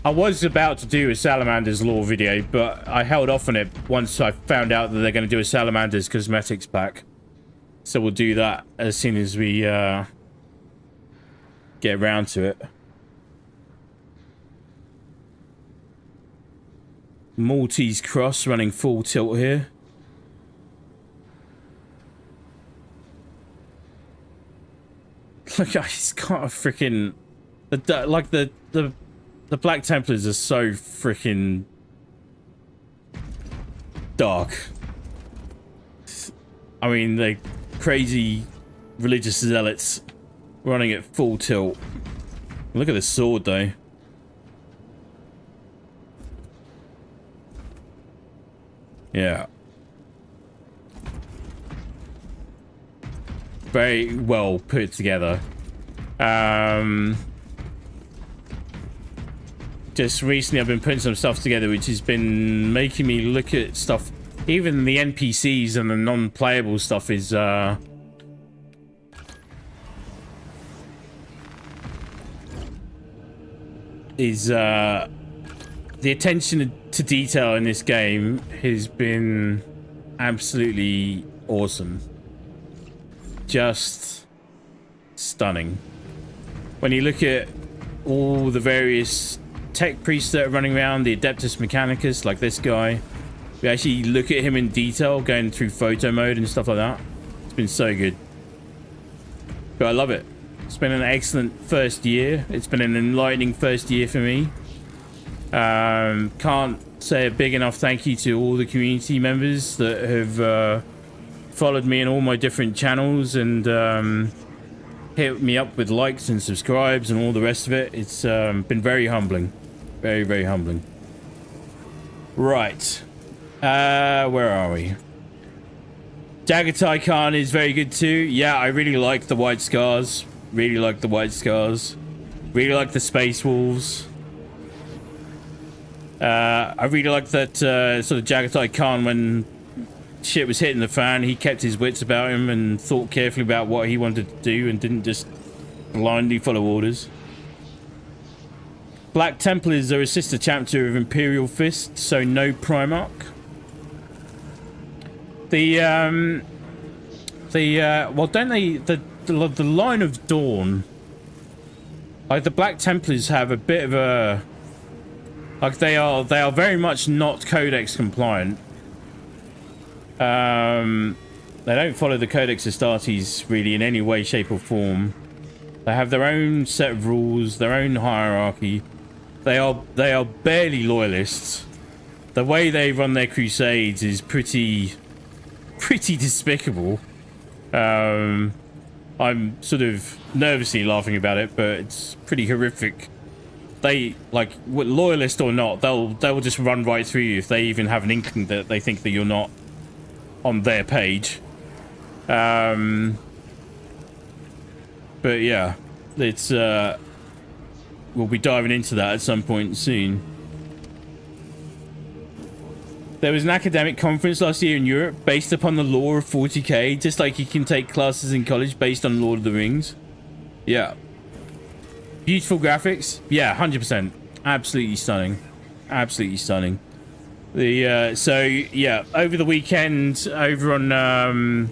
I was about to do a Salamander's lore video, but I held off on it once I found out that they're going to do a Salamander's cosmetics pack. So we'll do that as soon as we get around to it. Maltese Cross running full tilt here. Look, he's got a freaking the Black Templars are so freaking dark. I mean, they crazy religious zealots running at full tilt. Look at the sword though. Yeah. Very well put together. Just recently I've been putting some stuff together which has been making me look at stuff. Even the NPCs and the non-playable stuff is the attention to detail in this game has been absolutely awesome. Just stunning. When you look at all the various tech priests that are running around, the Adeptus Mechanicus, like this guy, we actually look at him in detail, going through photo mode and stuff like that. It's been so good. But I love it. It's been an excellent first year. It's been an enlightening first year for me. Can't say a big enough thank you to all the community members that have followed me in all my different channels and hit me up with likes and subscribes and all the rest of it. It's been very humbling. Very, very humbling. Right. Where are we? Jagatai Khan is very good too. Yeah, I really like the white scars. Really like the white scars. Really like the space wolves. I really like that sort of Jagatai Khan, when shit was hitting the fan, he kept his wits about him and thought carefully about what he wanted to do and didn't just blindly follow orders. Black Templars are a sister chapter of Imperial Fist, so no Primarch. Well, don't they, the line of Dawn, like the Black Templars have a bit of a, like they are very much not Codex compliant. They don't follow the Codex Astartes really in any way, shape or form. They have their own set of rules, their own hierarchy. They are barely loyalists. The way they run their crusades is pretty despicable. I'm sort of nervously laughing about it, but it's pretty horrific. They, like, loyalist or not, they'll just run right through you if they even have an inkling that they think that you're not on their page. But yeah, it's we'll be diving into that at some point soon. There was an academic conference last year in Europe based upon the lore of 40k, just like you can take classes in college based on Lord of the Rings. Yeah. Beautiful graphics. Yeah, 100%. Absolutely stunning. Absolutely stunning. The so yeah, over the weekend over on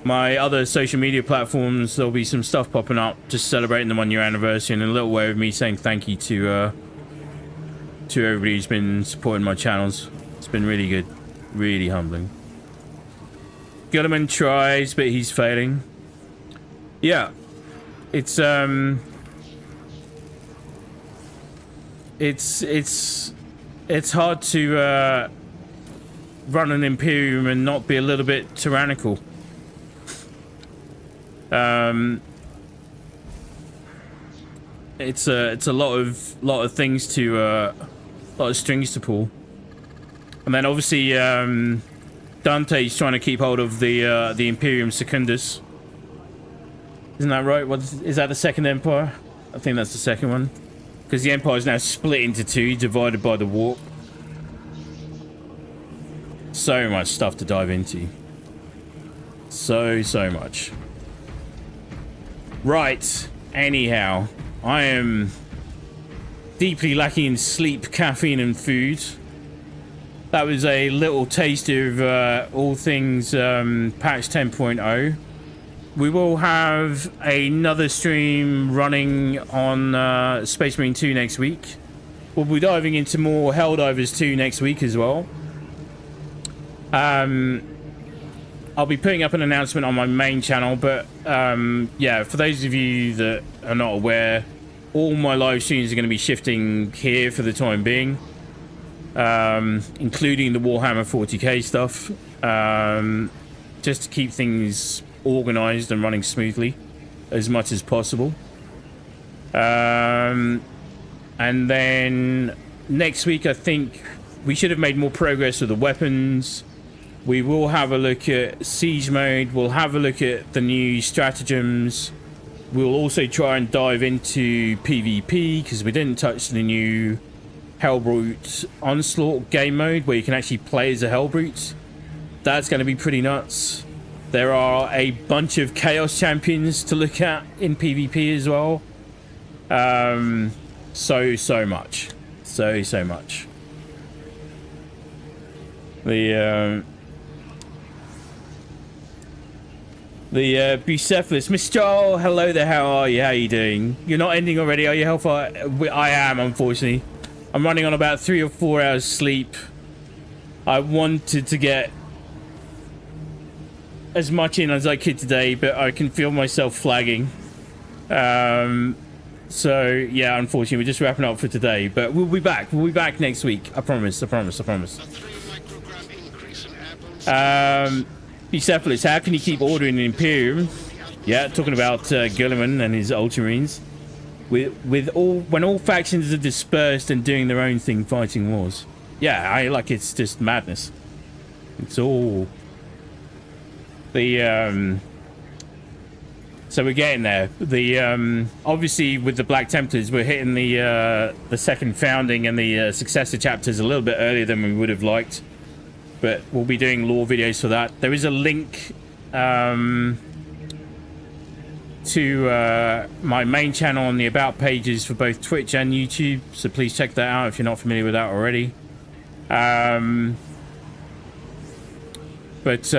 my other social media platforms, there'll be some stuff popping up just celebrating the 1 year anniversary, and a little way of me saying thank you to everybody who's been supporting my channels. It's been really good, really humbling. Gilliman tries, but he's failing. Yeah, it's hard to run an Imperium and not be a little bit tyrannical. It's a lot of things to a lot of strings to pull, and then obviously Dante's trying to keep hold of the Imperium Secundus. Isn't that right? What is that, the Second Empire? I think that's the second one, because the Empire is now split into two, divided by the warp. So much stuff to dive into. So much. Right. Anyhow, I am deeply lacking in sleep, caffeine, and food. That was a little taster of all things patch 10.0. We will have another stream running on Space Marine 2 next week. We'll be diving into more Helldivers 2 next week as well. I'll be putting up an announcement on my main channel, but yeah, for those of you that are not aware, all my live streams are going to be shifting here for the time being, including the Warhammer 40k stuff, just to keep things organized and running smoothly as much as possible. And then next week, I think we should have made more progress with the weapons. We will have a look at siege mode. We'll have a look at the new stratagems. We'll also try and dive into PvP, because we didn't touch the new Hellbrute Onslaught game mode where you can actually play as a Hellbrute. That's going to be pretty nuts. There are a bunch of Chaos Champions to look at in PvP as well. So much. So much. The Bucephalus. Mr. Joel, hello there, how are you? How are you doing? You're not ending already, are you, Hellfire? I am, unfortunately. I'm running on about 3 or 4 hours sleep. I wanted to get as much in as I could today, but I can feel myself flagging. So, yeah, unfortunately, we're just wrapping up for today. But we'll be back. We'll be back next week. I promise. Bucephalus, how can you keep ordering an Imperium? Yeah, talking about Gulliman and his Ultramarines. When all factions are dispersed and doing their own thing, fighting wars. Yeah, it's just madness. It's all so we're getting there. Obviously with the Black Templars, we're hitting the second founding and the successor chapters a little bit earlier than we would have liked. But we'll be doing lore videos for that. There is a link to my main channel on the About pages for both Twitch and YouTube. So please check that out if you're not familiar with that already. But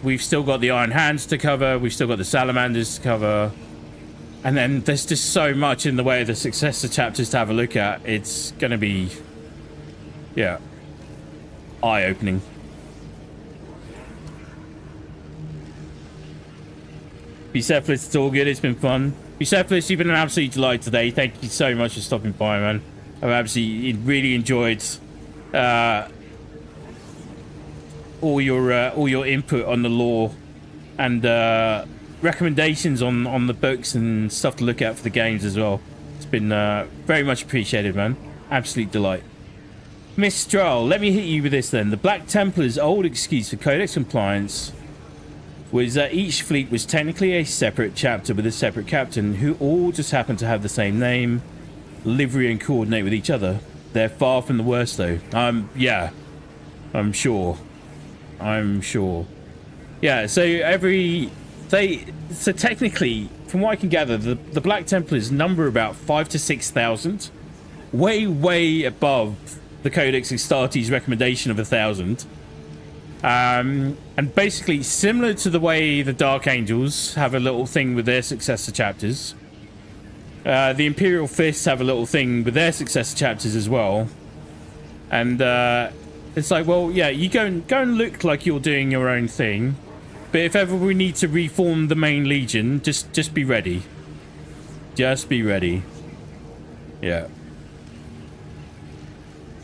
we've still got the Iron Hands to cover. We've still got the Salamanders to cover. And then there's just so much in the way of the successor chapters to have a look at. It's going to be... yeah, eye-opening. Bucephalus, it's all good. It's been fun. Bucephalus, you've been an absolute delight today. Thank you so much for stopping by, man. I've absolutely really enjoyed all your input on the lore and recommendations on the books and stuff to look at for the games as well. It's been very much appreciated, man. Absolute delight. Miss Stroll, let me hit you with this then. The Black Templars' old excuse for Codex compliance was that each fleet was technically a separate chapter with a separate captain who all just happened to have the same name, livery, and coordinate with each other. They're far from the worst, though. Yeah, I'm sure. Yeah, so so technically, from what I can gather, the Black Templars number about 5,000 to 6,000, way above the Codex Astartes recommendation of 1,000. And basically similar to the way the Dark Angels have a little thing with their successor chapters, the Imperial Fists have a little thing with their successor chapters as well. And it's like, well, yeah, you go and look like you're doing your own thing, but if ever we need to reform the main legion, just be ready. Just be ready. Yeah.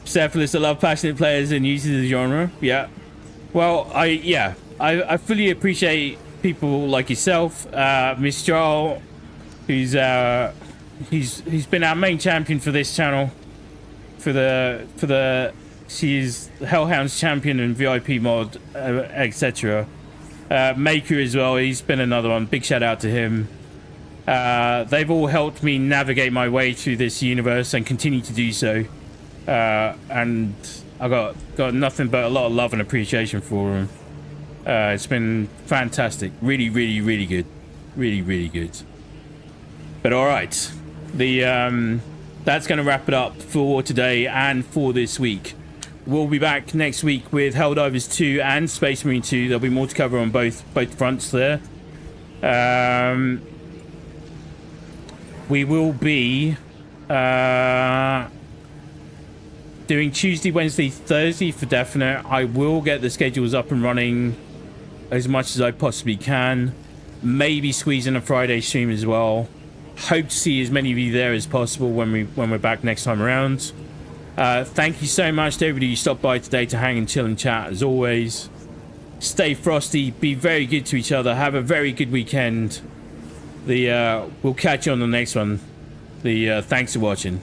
Cephalus, I love passionate players and uses the genre. Yeah. Well, I fully appreciate people like yourself, Miss Jarl, who's been our main champion for this channel, she's Hellhounds champion and VIP mod, etc. Maker as well, he's been another one. Big shout out to him. They've all helped me navigate my way through this universe and continue to do so. And I got nothing but a lot of love and appreciation for them. It's been fantastic. Really, really, really good. Really, really good. But all right, that's going to wrap it up for today and for this week. We'll be back next week with Helldivers 2 and Space Marine 2. There'll be more to cover on both fronts there. We will be doing Tuesday, Wednesday, Thursday for definite. I will get the schedules up and running as much as I possibly can. Maybe squeeze in a Friday stream as well. Hope to see as many of you there as possible when we're back next time around. Thank you so much to everybody who stopped by today to hang and chill and chat as always. Stay frosty, be very good to each other, have a very good weekend. We'll catch you on the next one. Thanks for watching.